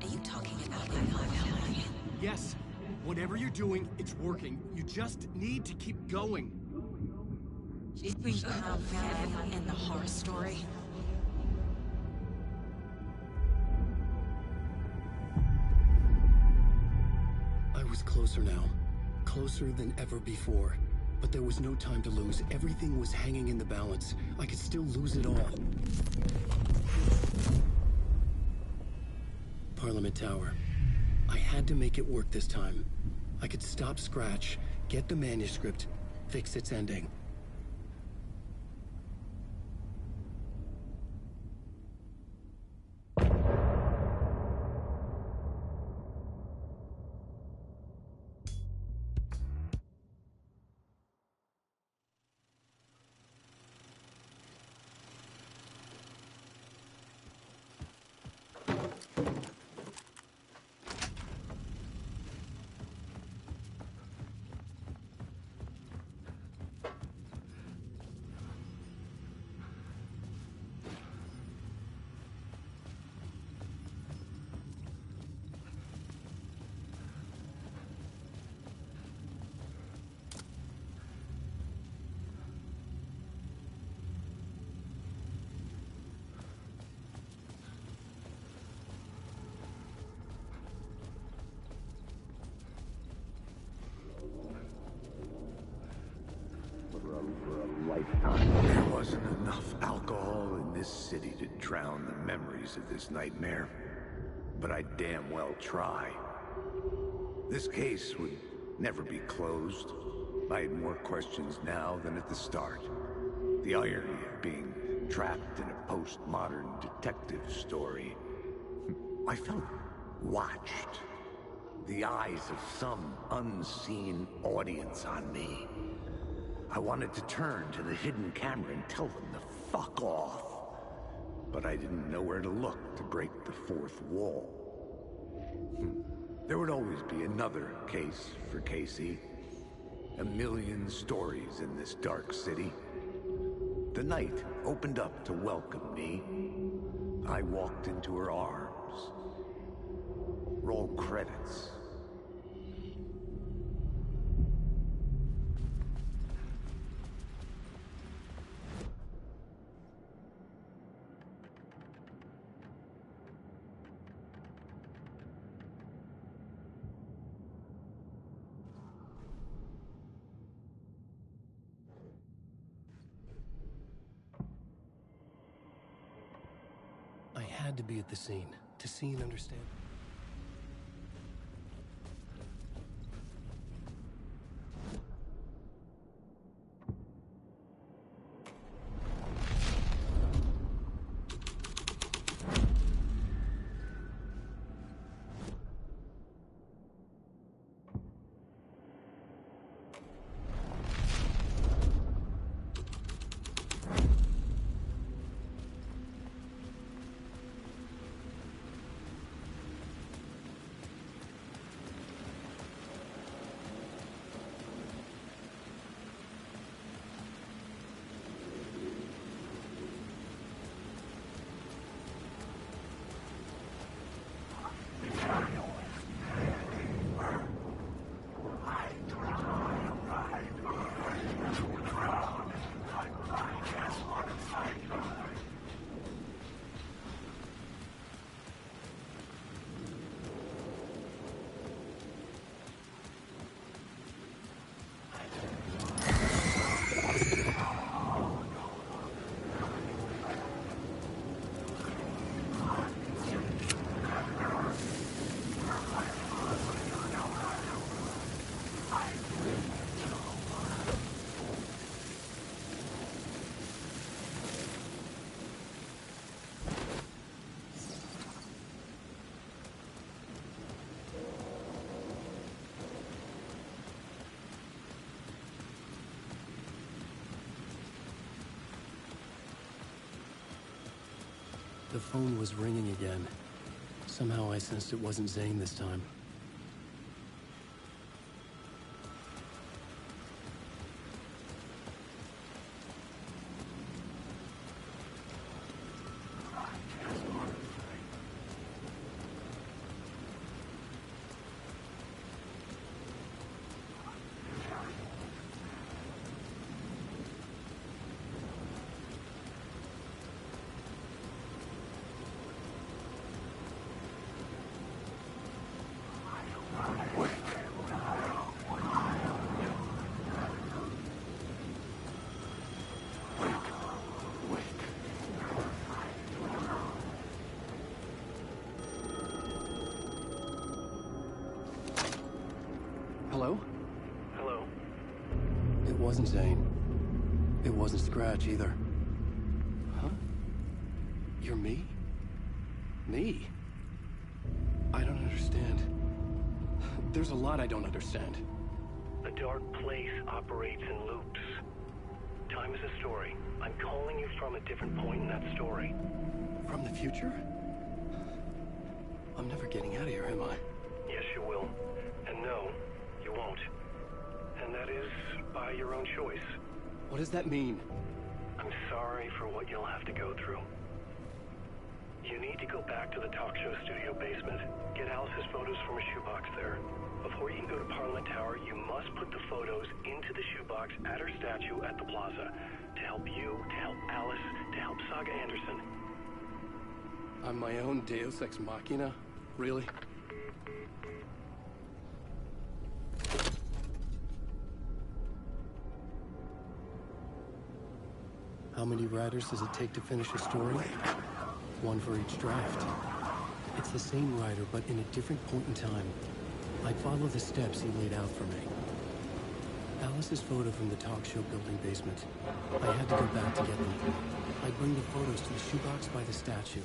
Are you talking about my family? Yes. Whatever you're doing, it's working. You just need to keep going. You think her family in the horror story? I was closer now. Closer than ever before. But there was no time to lose. Everything was hanging in the balance. I could still lose it all. Parliament Tower. I had to make it work this time. I could stop Scratch, get the manuscript, fix its ending. drown the memories of this nightmare, but I damn well try. This case would never be closed. I had more questions now than at the start. The irony of being trapped in a postmodern detective story. I felt watched. The eyes of some unseen audience on me. I wanted to turn to the hidden camera and tell them to fuck off. But I didn't know where to look to break the fourth wall. There would always be another case for Casey. A million stories in this dark city. The night opened up to welcome me. I walked into her arms. Roll credits. I had to be at the scene, to see and understand. The phone was ringing again. Somehow I sensed it wasn't Zane this time. Hello? Hello? It wasn't Zane. It wasn't Scratch either. Huh? You're me? Me? I don't understand. There's a lot I don't understand. The dark place operates in loops. Time is a story. I'm calling you from a different point in that story. From the future? I'm never getting out of here, am I? Yes, you will. And no, you won't. And that is by your own choice. What does that mean? I'm sorry for what you'll have to go through. You need to go back to the talk show studio basement. Get Alice's photos from a shoebox there. Before you can go to Parliament Tower, you must put the photos into the shoebox at her statue at the plaza. To help you, to help Alice, to help Saga Anderson. I'm my own Deus Ex Machina? Really? How many writers does it take to finish a story? one for each draft. It's the same writer, but in a different point in time. I'd follow the steps he laid out for me. Alice's photo from the talk show building basement. I had to go back to get them. I'd bring the photos to the shoebox by the statue.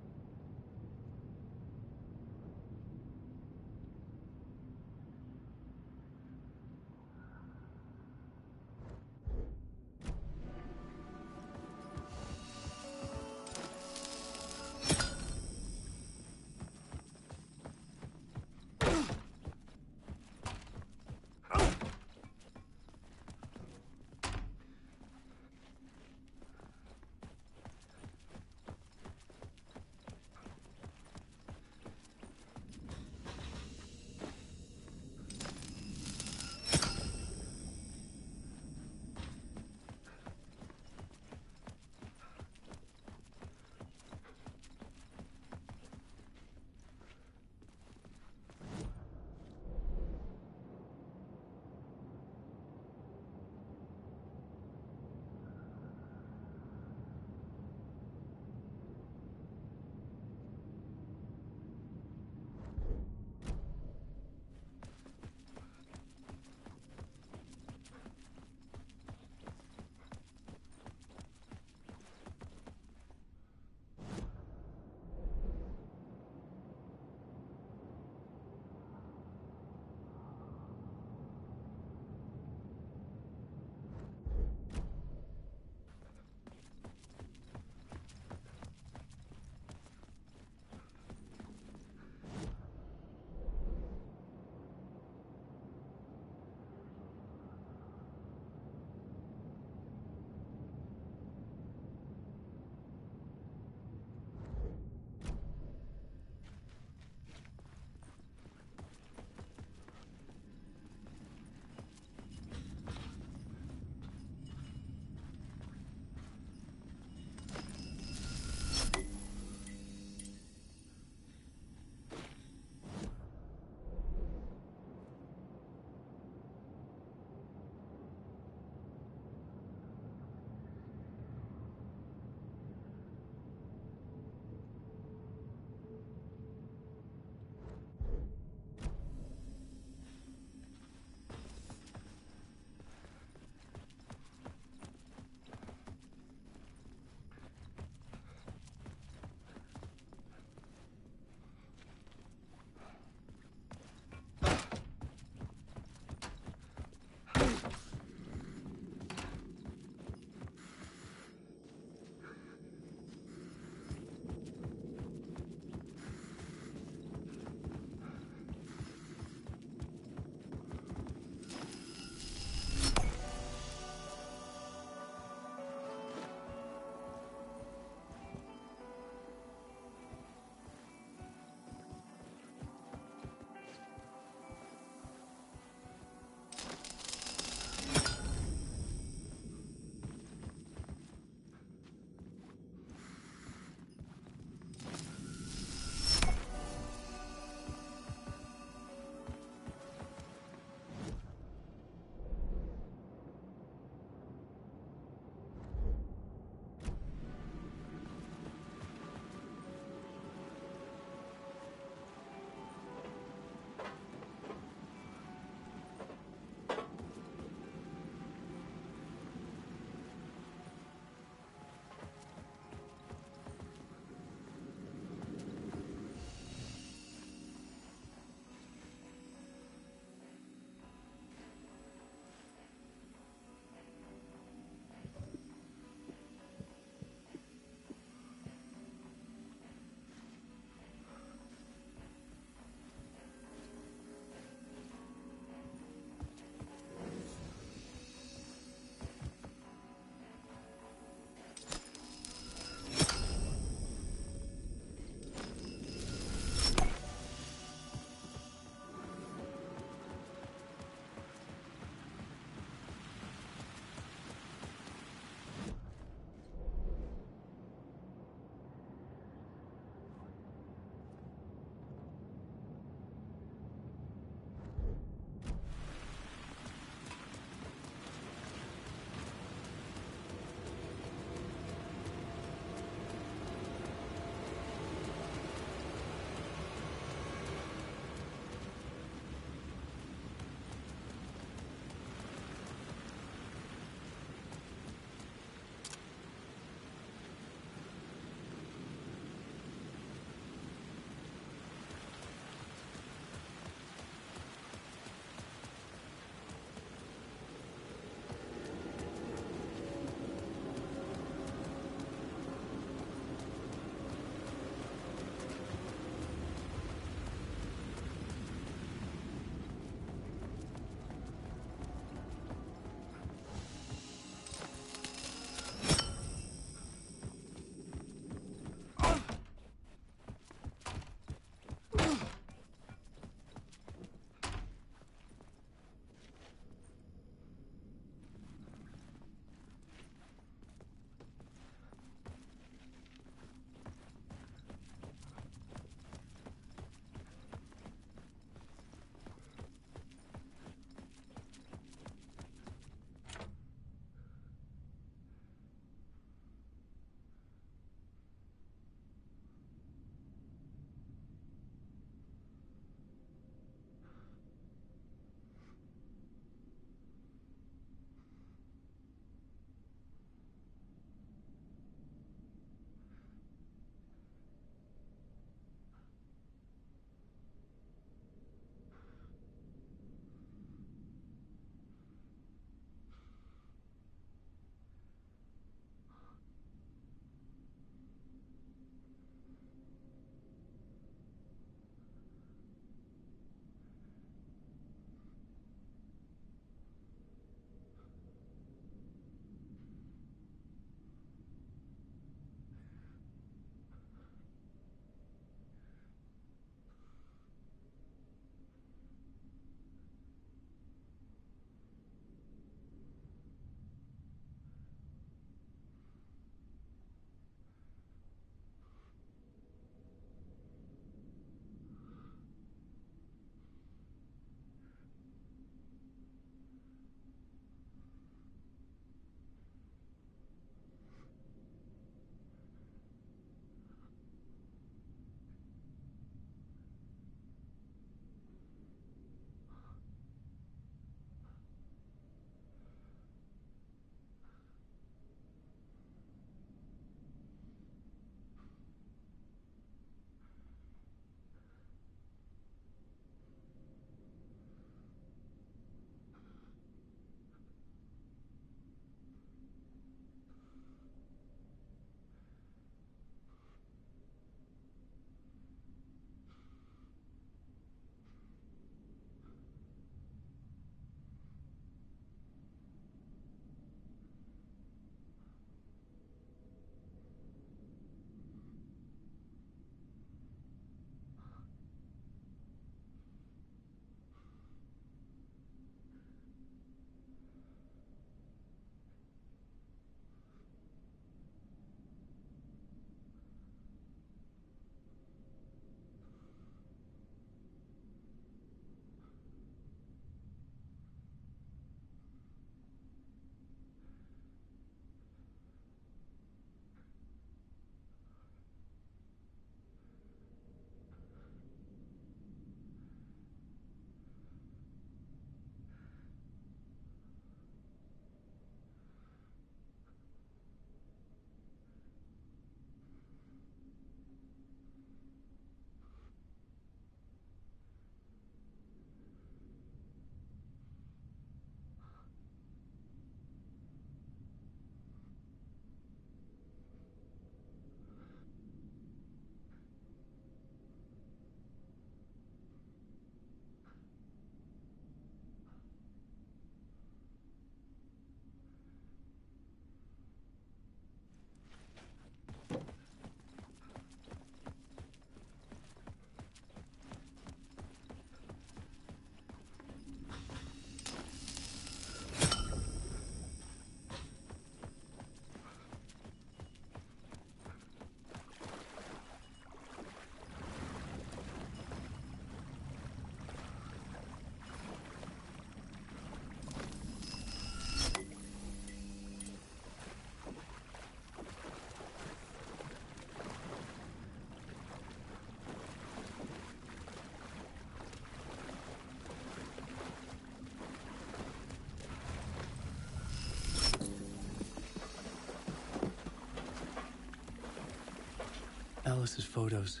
Alice's photos.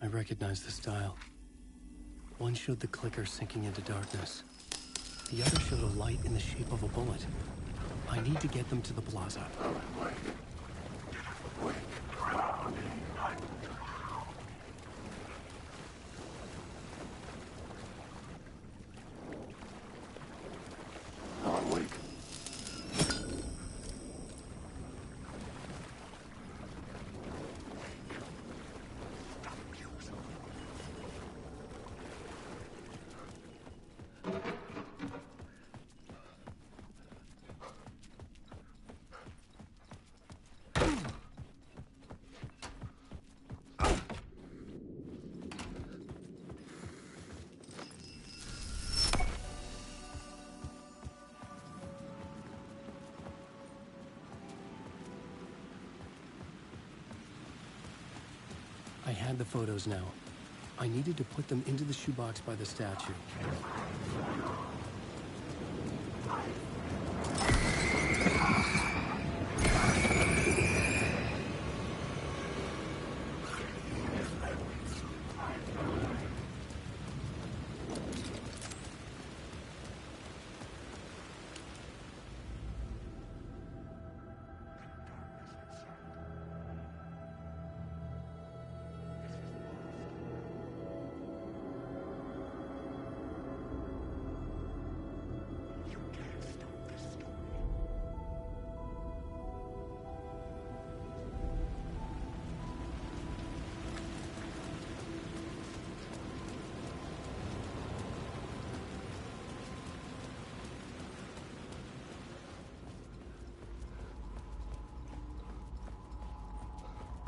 I recognized the style. One showed the clicker sinking into darkness. The other showed a light in the shape of a bullet. I need to get them to the plaza. I had the photos now. I needed to put them into the shoebox by the statue.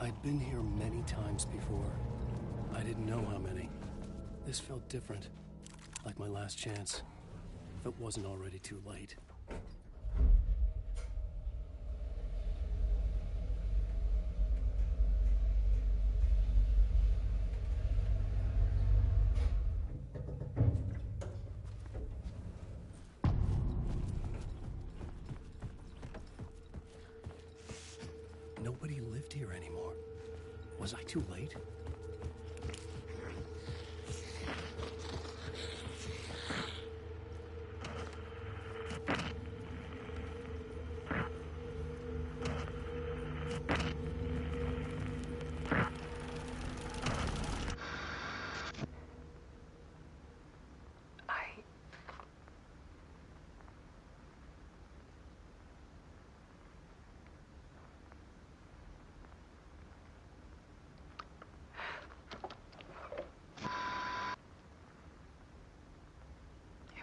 I'd been here many times before. I didn't know how many. This felt different, like my last chance, if it wasn't already too late. Nobody lived here anymore. Was I too late?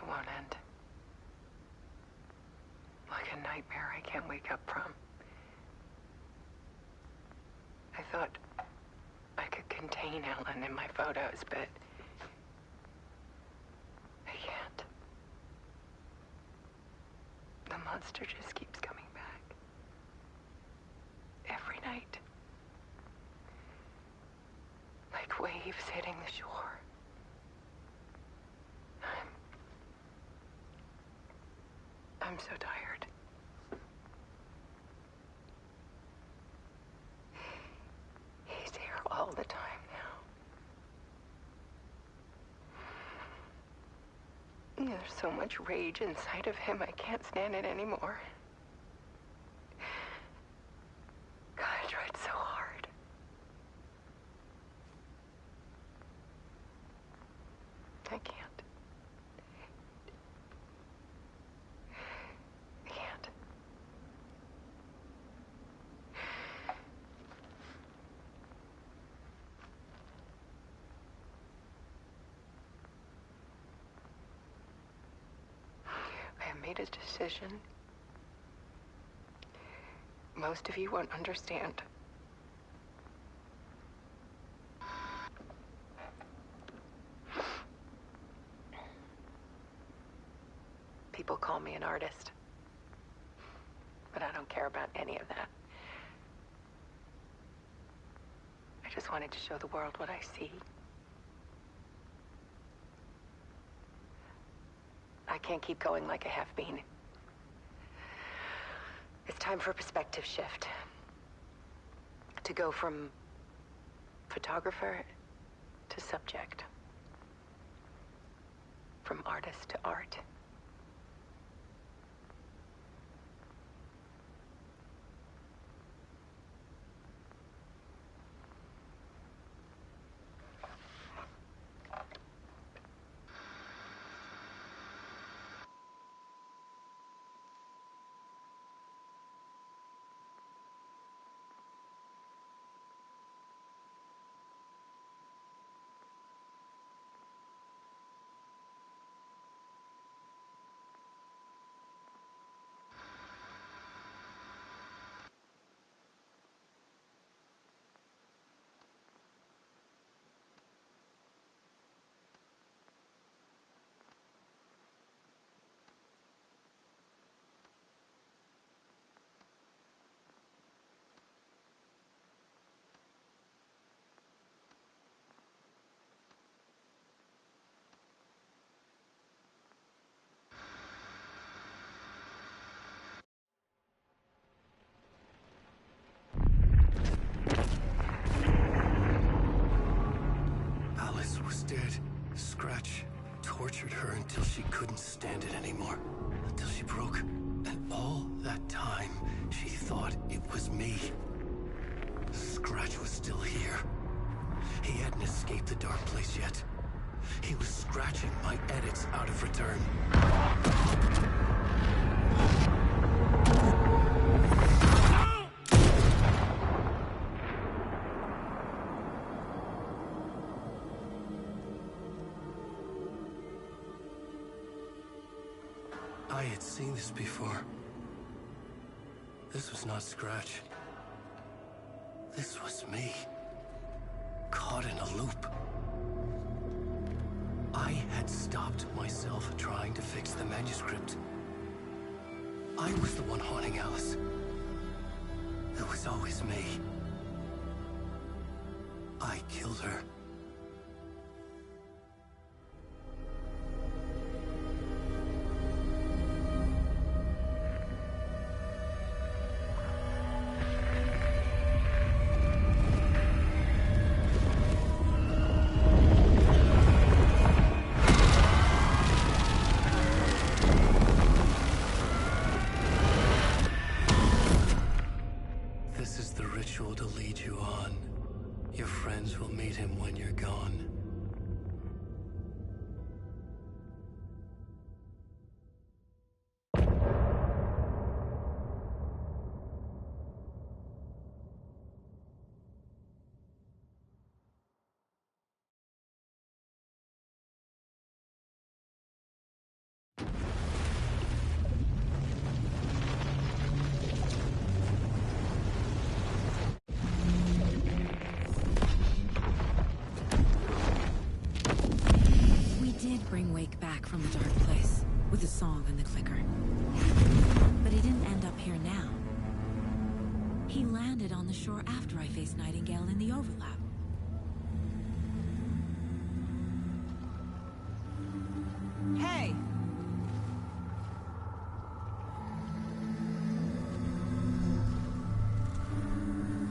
Won't end. Like a nightmare I can't wake up from. I thought I could contain Ellen in my photos, but I can't. The monster just keeps coming back. Every night. Like waves hitting the shore. I'm so tired. He's here all the time now. There's so much rage inside of him, I can't stand it anymore. God, I tried so hard. I can't. Made a decision. Most of you won't understand. People call me an artist, but I don't care about any of that. I just wanted to show the world what I see. I can't keep going like a half-bean. It's time for a perspective shift. To go from photographer to subject. From artist to art. Scratch tortured her until she couldn't stand it anymore. Until she broke. And all that time, she thought it was me. Scratch was still here. He hadn't escaped the dark place yet. He was scratching my edits out of return. I had seen this before. This was not Scratch. This was me. Caught in a loop. I had stopped myself trying to fix the manuscript. I was the one haunting Alice. It was always me. I killed her. To lead you on. Your friends will meet him when you're gone. Bring Wake back from the dark place with the song and the clicker. But he didn't end up here now. He landed on the shore after I faced Nightingale in the overlap. Hey!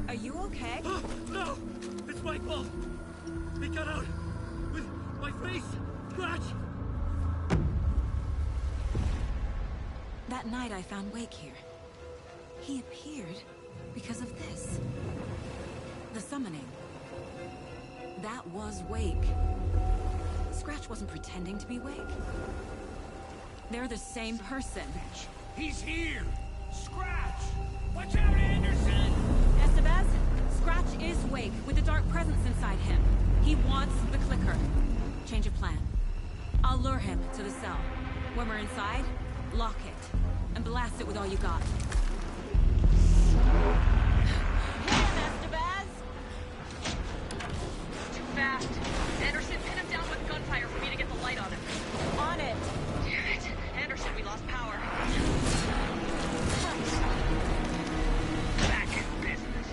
Are you okay? No! It's my fault! He got out with my face! Scratch! That night I found Wake here. He appeared because of this. The summoning. That was Wake. Scratch wasn't pretending to be Wake. They're the same person. He's here! Scratch! Watch out, Anderson! Estevez, Scratch is Wake with the dark presence inside him. He wants the clicker. Change of plan. I'll lure him to the cell. When we're inside, lock it, and blast it with all you got. Hit him, Estevez! Too fast. Anderson, pin him down with gunfire for me to get the light on him. On it! Damn it. Anderson, we lost power. Back in business.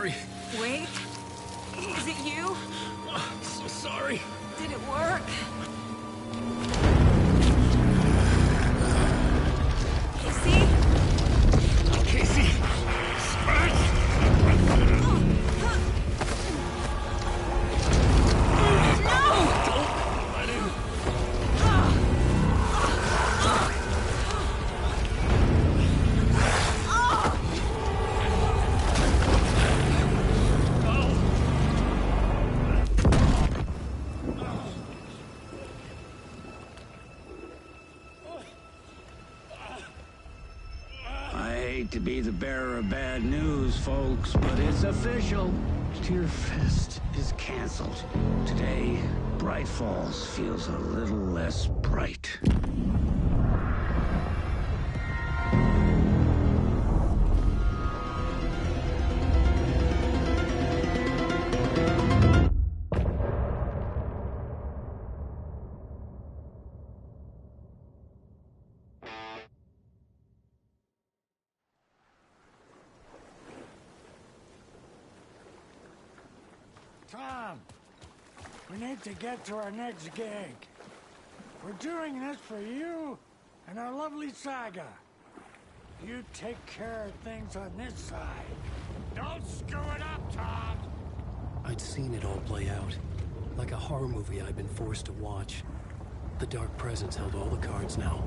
sorry. Wait. Is it you? I'm so sorry. Did it work? Casey? Casey! Scratch! To be the bearer of bad news, folks, but it's official. Tearfest is canceled. Today, Bright Falls feels a little less bright. Tom, we need to get to our next gig. We're doing this for you and our lovely saga. You take care of things on this side. Don't screw it up, Tom! I'd seen it all play out. Like a horror movie I'd been forced to watch. The Dark Presence held all the cards now.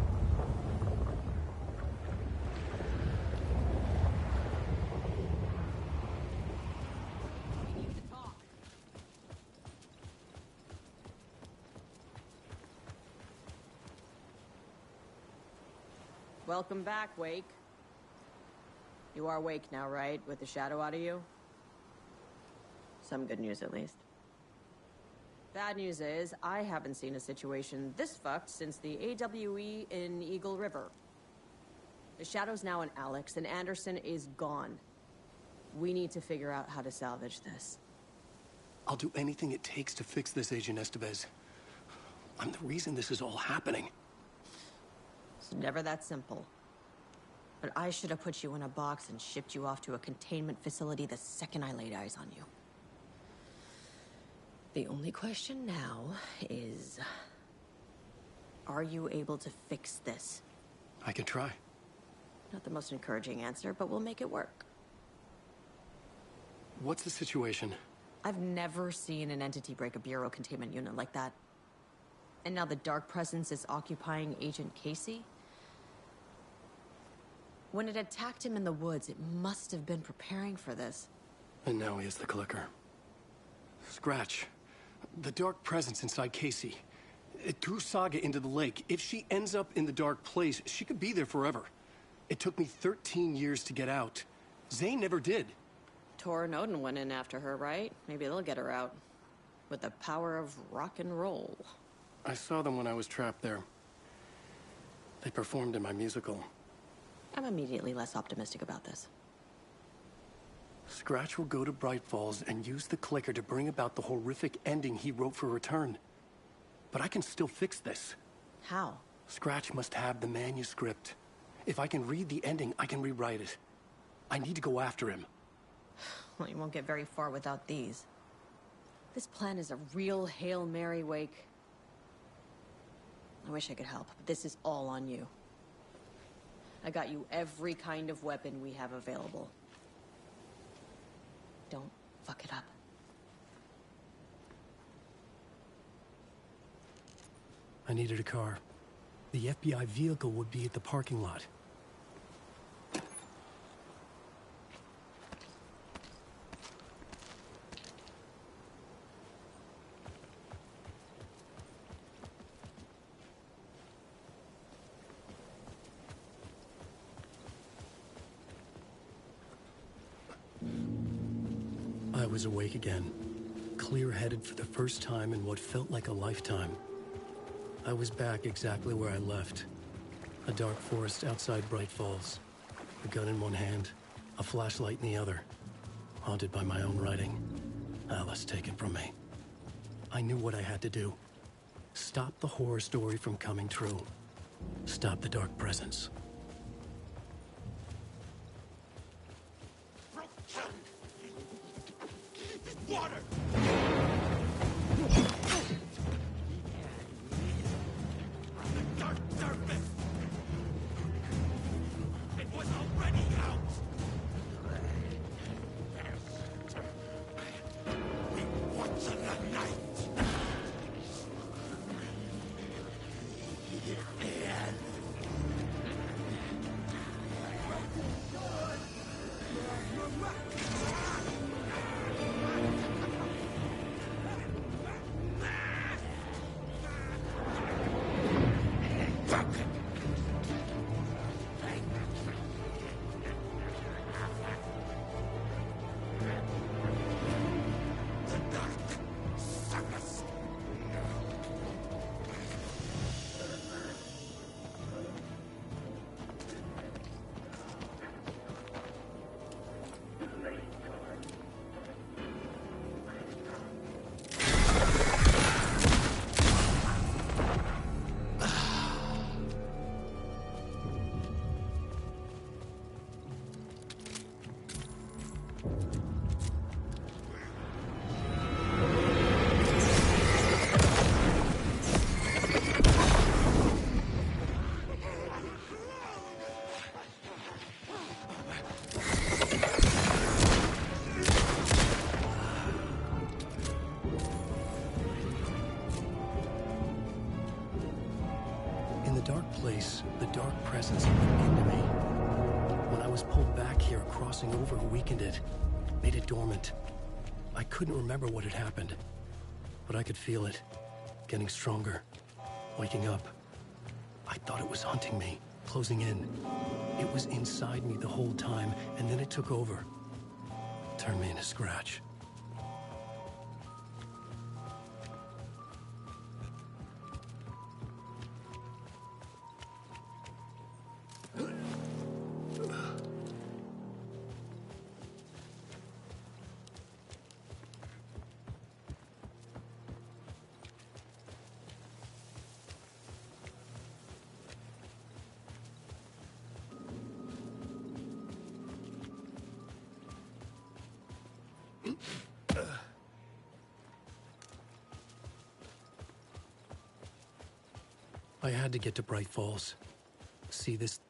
Welcome back, Wake. You are Wake now, right? With the shadow out of you? Some good news, at least. Bad news is, I haven't seen a situation this fucked since the AWE in Eagle River. The shadow's now in Alex, and Anderson is gone. We need to figure out how to salvage this. I'll do anything it takes to fix this, Agent Estevez. I'm the reason this is all happening. It's never that simple. But I should have put you in a box and shipped you off to a containment facility the second I laid eyes on you. The only question now is... are you able to fix this? I can try. Not the most encouraging answer, but we'll make it work. What's the situation? I've never seen an entity break a Bureau containment unit like that. And now the Dark Presence is occupying Agent Casey? When it attacked him in the woods, it must have been preparing for this. And now he has the clicker. Scratch. The Dark Presence inside Casey. It threw Saga into the lake. If she ends up in the Dark Place, she could be there forever. It took me 13 years to get out. Zane never did. Tor and Odin went in after her, right? Maybe they'll get her out. With the power of rock and roll. I saw them when I was trapped there. They performed in my musical. I'm immediately less optimistic about this. Scratch will go to Bright Falls and use the clicker to bring about the horrific ending he wrote for Return. But I can still fix this. How? Scratch must have the manuscript. If I can read the ending, I can rewrite it. I need to go after him. Well, you won't get very far without these. This plan is a real Hail Mary, Wake. I wish I could help, but this is all on you. I got you every kind of weapon we have available. Don't fuck it up. I needed a car. The FBI vehicle would be at the parking lot. I was awake again, clear-headed for the first time in what felt like a lifetime. I was back exactly where I left. A dark forest outside Bright Falls. A gun in one hand, a flashlight in the other. Haunted by my own writing. Alice taken from me. I knew what I had to do. Stop the horror story from coming true. Stop the Dark Presence. water! The dark surface! It was already out! We watch in the night! The dark presence moved into me. When I was pulled back here, crossing over weakened it, made it dormant. I couldn't remember what had happened, but I could feel it, getting stronger, waking up. I thought it was hunting me, closing in. It was inside me the whole time, and then it took over. Turned me into Scratch. I had to get to Bright Falls. See this?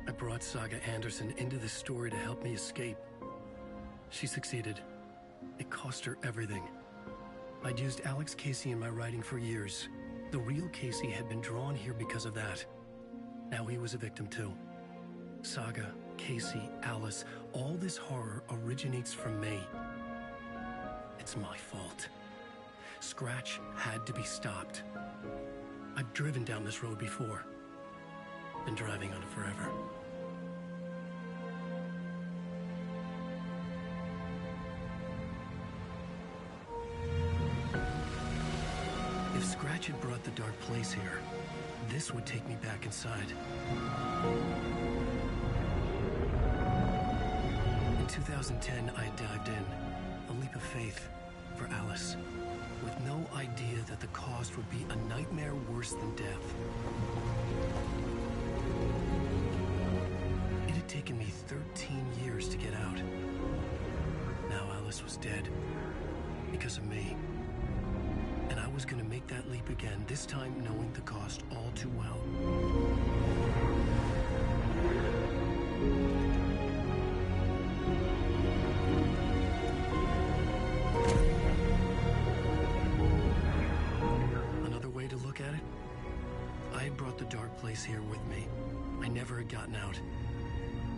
I brought Saga Anderson into this story to help me escape. She succeeded. It cost her everything. I'd used Alex Casey in my writing for years. The real Casey had been drawn here because of that. Now he was a victim too. Saga, Casey, Alice, all this horror originates from me. It's my fault. Scratch had to be stopped. I've driven down this road before. Been driving on it forever. If Scratch had brought the dark place here, this would take me back inside. In 2010, I dived in, a leap of faith for Alice, with no idea that the cost would be a nightmare worse than death. It had taken me 13 years to get out. Now Alice was dead, because of me. And I was gonna make that leap again, this time knowing the cost all too well. Another way to look at it? I had brought the dark place here with me. I never had gotten out.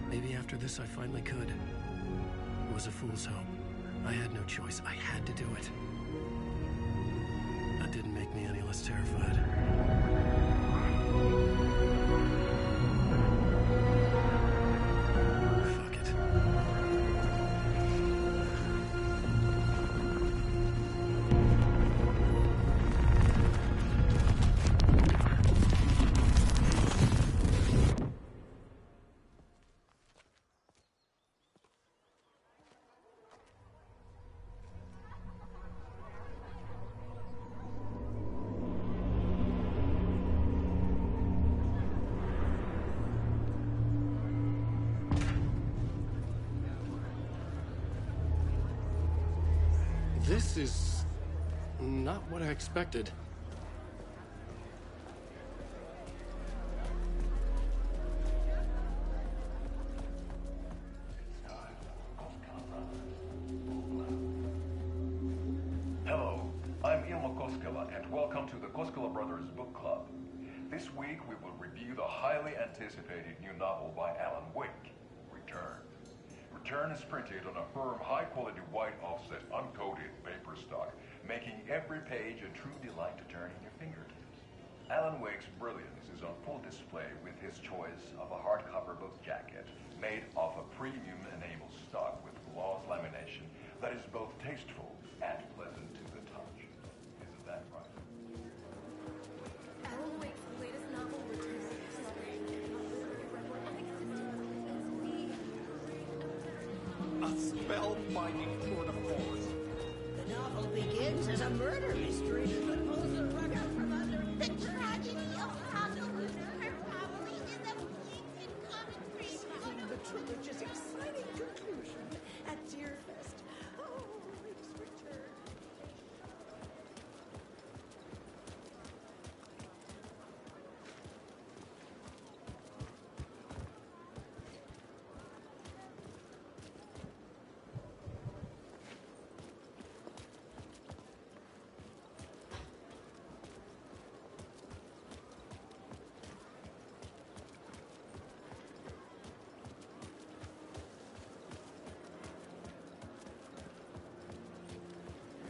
Maybe after this I finally could. It was a fool's hope. I had no choice. I had to do it. That didn't make me any less terrified. Fuck it. This is not what I expected. Hello, I'm Ilmo Koskela, and welcome to the Koskela Brothers Book Club. This week we will review the highly anticipated new novel by Alan Wake, Return. Return is printed on a firm, high-quality white offset, uncoated paper stock, making every page a true delight to turn in your fingertips. Alan Wake's brilliance is on full display with his choice of a hardcover book jacket made of a premium enamel stock with gloss lamination that is both tasteful and pleasant to the touch. Isn't that right? Alan Wake's latest novel, Return, A spellbinding tour de force. The novel begins as a murder mystery that pulls the rug out from under. The tragedy of Hannah Luther, her family, is a bleak and common grief. The trilogy's exciting conclusion at Deerfest. Oh, Wake's return.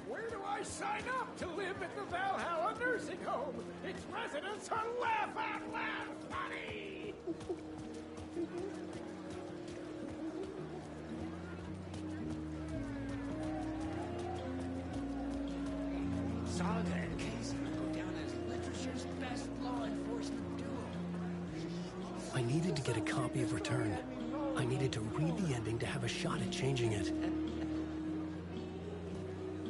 Where do I sign up to live at the Valhalla Nursing Home? Its residents are laugh out loud funny! Saga and Casey go down as literature's best law enforcement duo. I needed to get a copy of Return. I needed to read the ending to have a shot at changing it.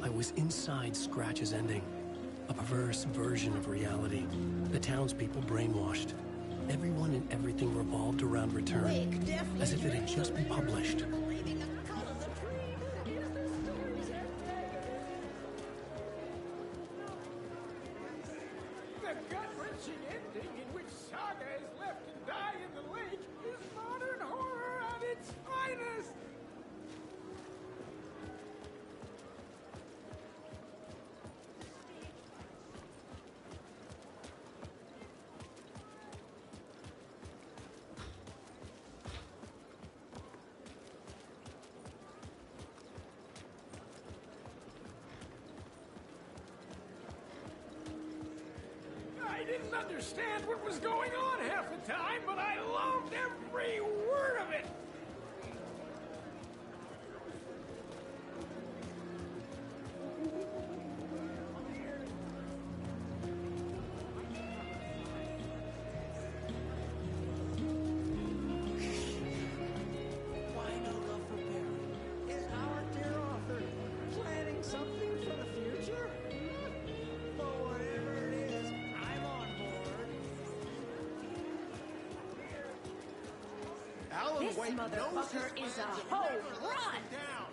I was inside Scratch's ending. A perverse version of reality. The townspeople brainwashed. Everyone and everything revolved around Return, as if it had just been published. The gut-wrenching ending in which Saga is left to die in the lake is modern horror at its finest! I didn't understand what was going on half the time, but I loved every word of it! Why no love for Barry? Is our dear author planning something for the future? But whatever it is, I'm on board. Alan This Wake knows his motherfucker is fans a will home never let run. him down.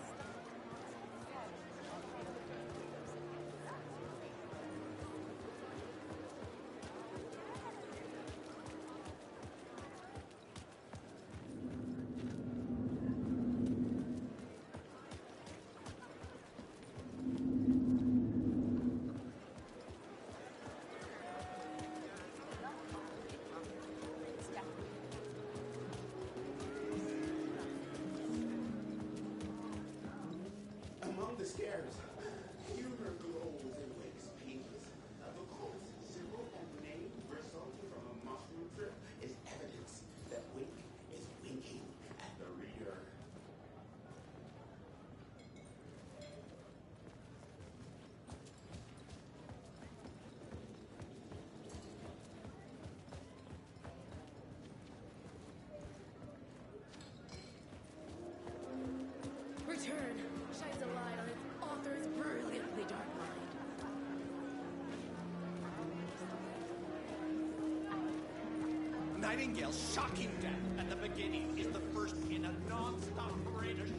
Among the scares, humor glows in Wake's pages. The quote's simple and name result from a mushroom trip is evidence that Wake is winking at the reader. Return shines a light on its author's brilliantly dark mind. Nightingale's shocking death at the beginning is the first in a non-stop parade of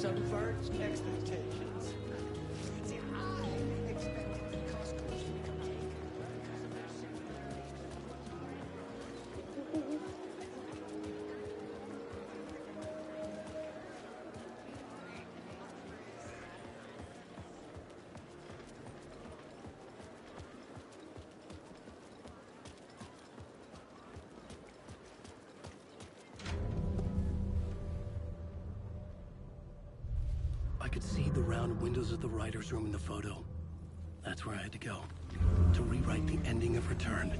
subverts expectations. See, I expected the Costco's to become taken because of their I could see the round windows of the writer's room in the photo. That's where I had to go. To rewrite the ending of Return.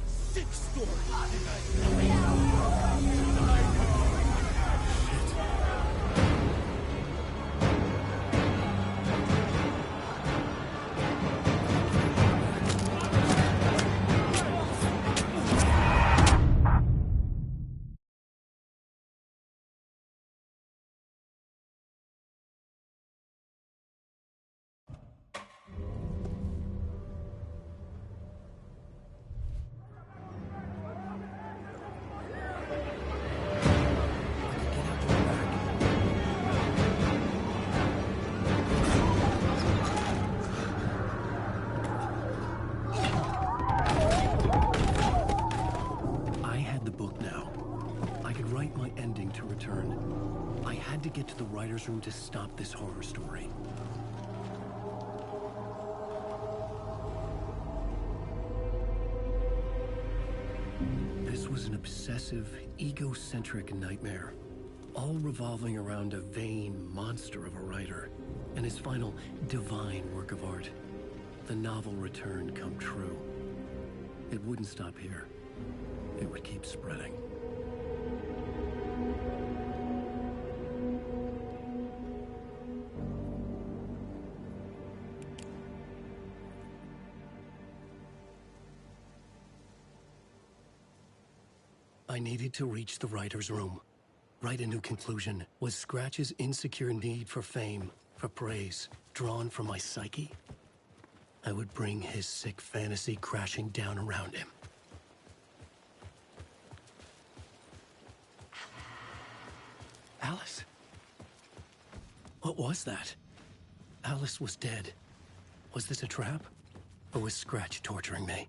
sick story. To get to the writer's room to stop this horror story. This was an obsessive, egocentric nightmare, all revolving around a vain monster of a writer and his final divine work of art, the novel Return come true. It wouldn't stop here. It would keep spreading. I needed to reach the writer's room. Write a new conclusion. Was Scratch's insecure need for fame, for praise, drawn from my psyche? I would bring his sick fantasy crashing down around him. Alice? What was that? Alice was dead. Was this a trap? Or was Scratch torturing me?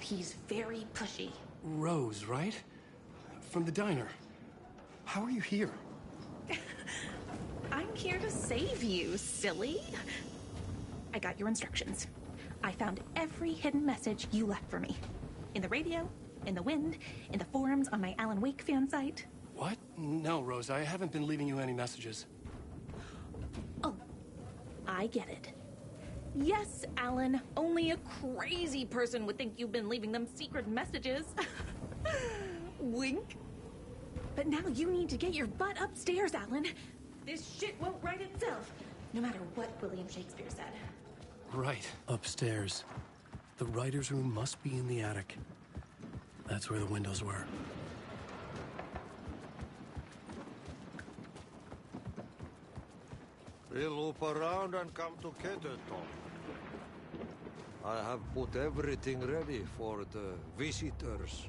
He's very pushy. Rose, right? From the diner. How are you here? I'm here to save you, silly. I got your instructions. I found every hidden message you left for me. In the radio, in the wind, in the forums on my Alan Wake fan site. What? No, Rose, I haven't been leaving you any messages. Oh, I get it. Yes, Alan, only a crazy person would think you've been leaving them secret messages. Wink. But now you need to get your butt upstairs, Alan. This shit won't right itself. No matter what William Shakespeare said. Right. Upstairs. The writer's room must be in the attic. That's where the windows were. We'll loop around and come to Ketterton. I have put everything ready for the visitors.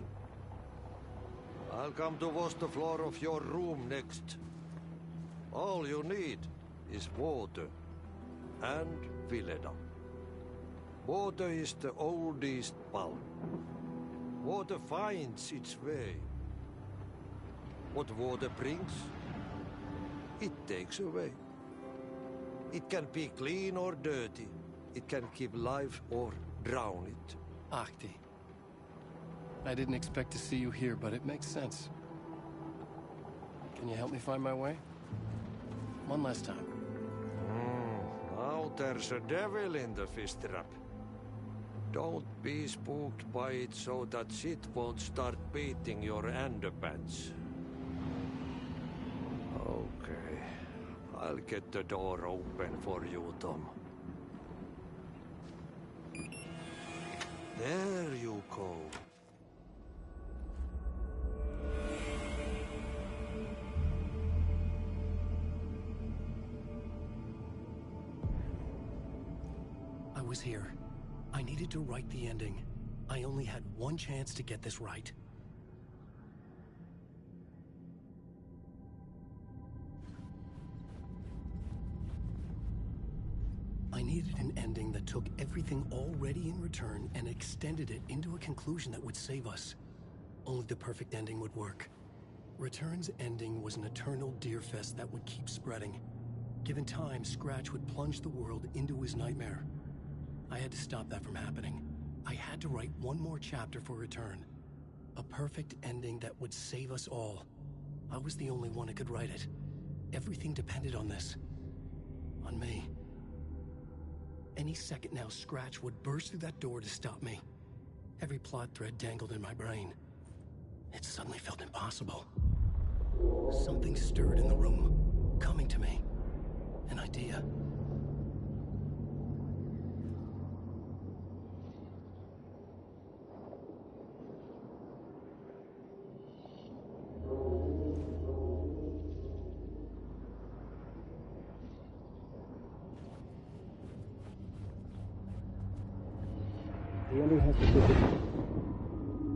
I'll come to wash the floor of your room next. All you need is water and Vileda. Water is the oldest bulb. Water finds its way. What water brings, it takes away. It can be clean or dirty. It can keep life or drown it. Ahti. I didn't expect to see you here, but it makes sense. Can you help me find my way? One last time. Now there's a devil in the fist trap. Don't be spooked by it so that shit won't start beating your underpants. Okay. I'll get the door open for you, Tom. There you go. I was here. I needed to write the ending. I only had one chance to get this right. I needed an ending that took everything already in return and extended it into a conclusion that would save us. Only the perfect ending would work. Return's ending was an eternal Deerfest that would keep spreading. Given time, Scratch would plunge the world into his nightmare. I had to stop that from happening. I had to write one more chapter for Return. A perfect ending that would save us all. I was the only one who could write it. Everything depended on this. On me. Any second now, Scratch would burst through that door to stop me. Every plot thread dangled in my brain. It suddenly felt impossible. Something stirred in the room, coming to me. An idea.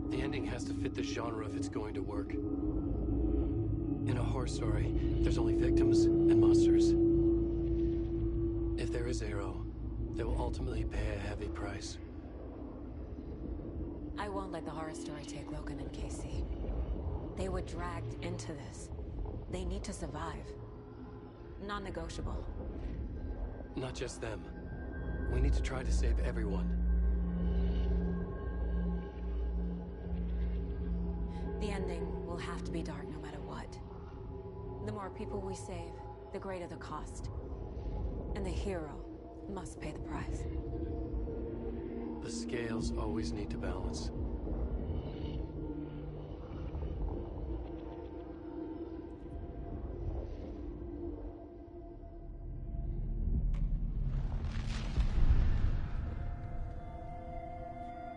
The ending has to fit the genre if it's going to work. In a horror story, there's only victims and monsters. If there is Arrow, they will ultimately pay a heavy price. I won't let the horror story take Logan and Casey. They were dragged into this. They need to survive. Non-negotiable. Not just them. We need to try to save everyone. The ending will have to be dark no matter what. The more people we save, the greater the cost. And the hero must pay the price. The scales always need to balance.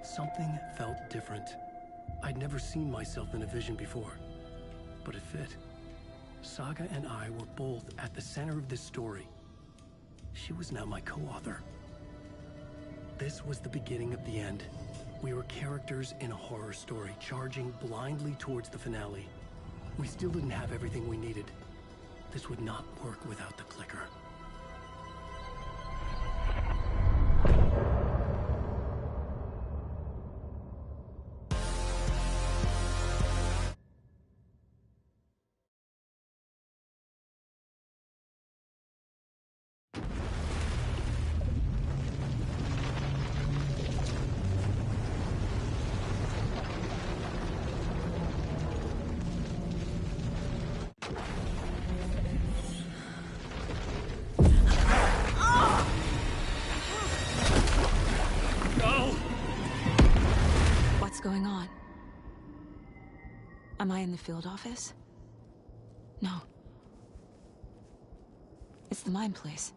Something felt different. I'd never seen myself in a vision before, but it fit. Saga and I were both at the center of this story. She was now my co-author. This was the beginning of the end. We were characters in a horror story, charging blindly towards the finale. We still didn't have everything we needed. This would not work without the clicker. What's going on? Am I in the field office? No. It's the mine place.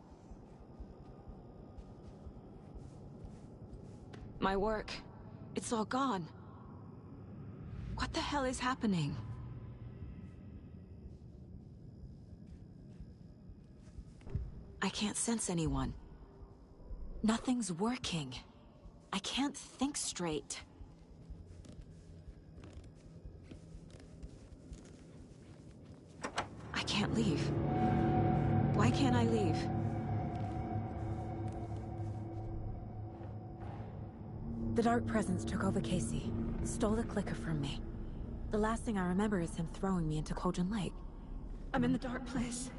My work, it's all gone. What the hell is happening? I can't sense anyone. Nothing's working. I can't think straight. I can't leave. Why can't I leave? The Dark Presence took over Casey, stole the clicker from me. The last thing I remember is him throwing me into Cauldron Lake. I'm in the dark place.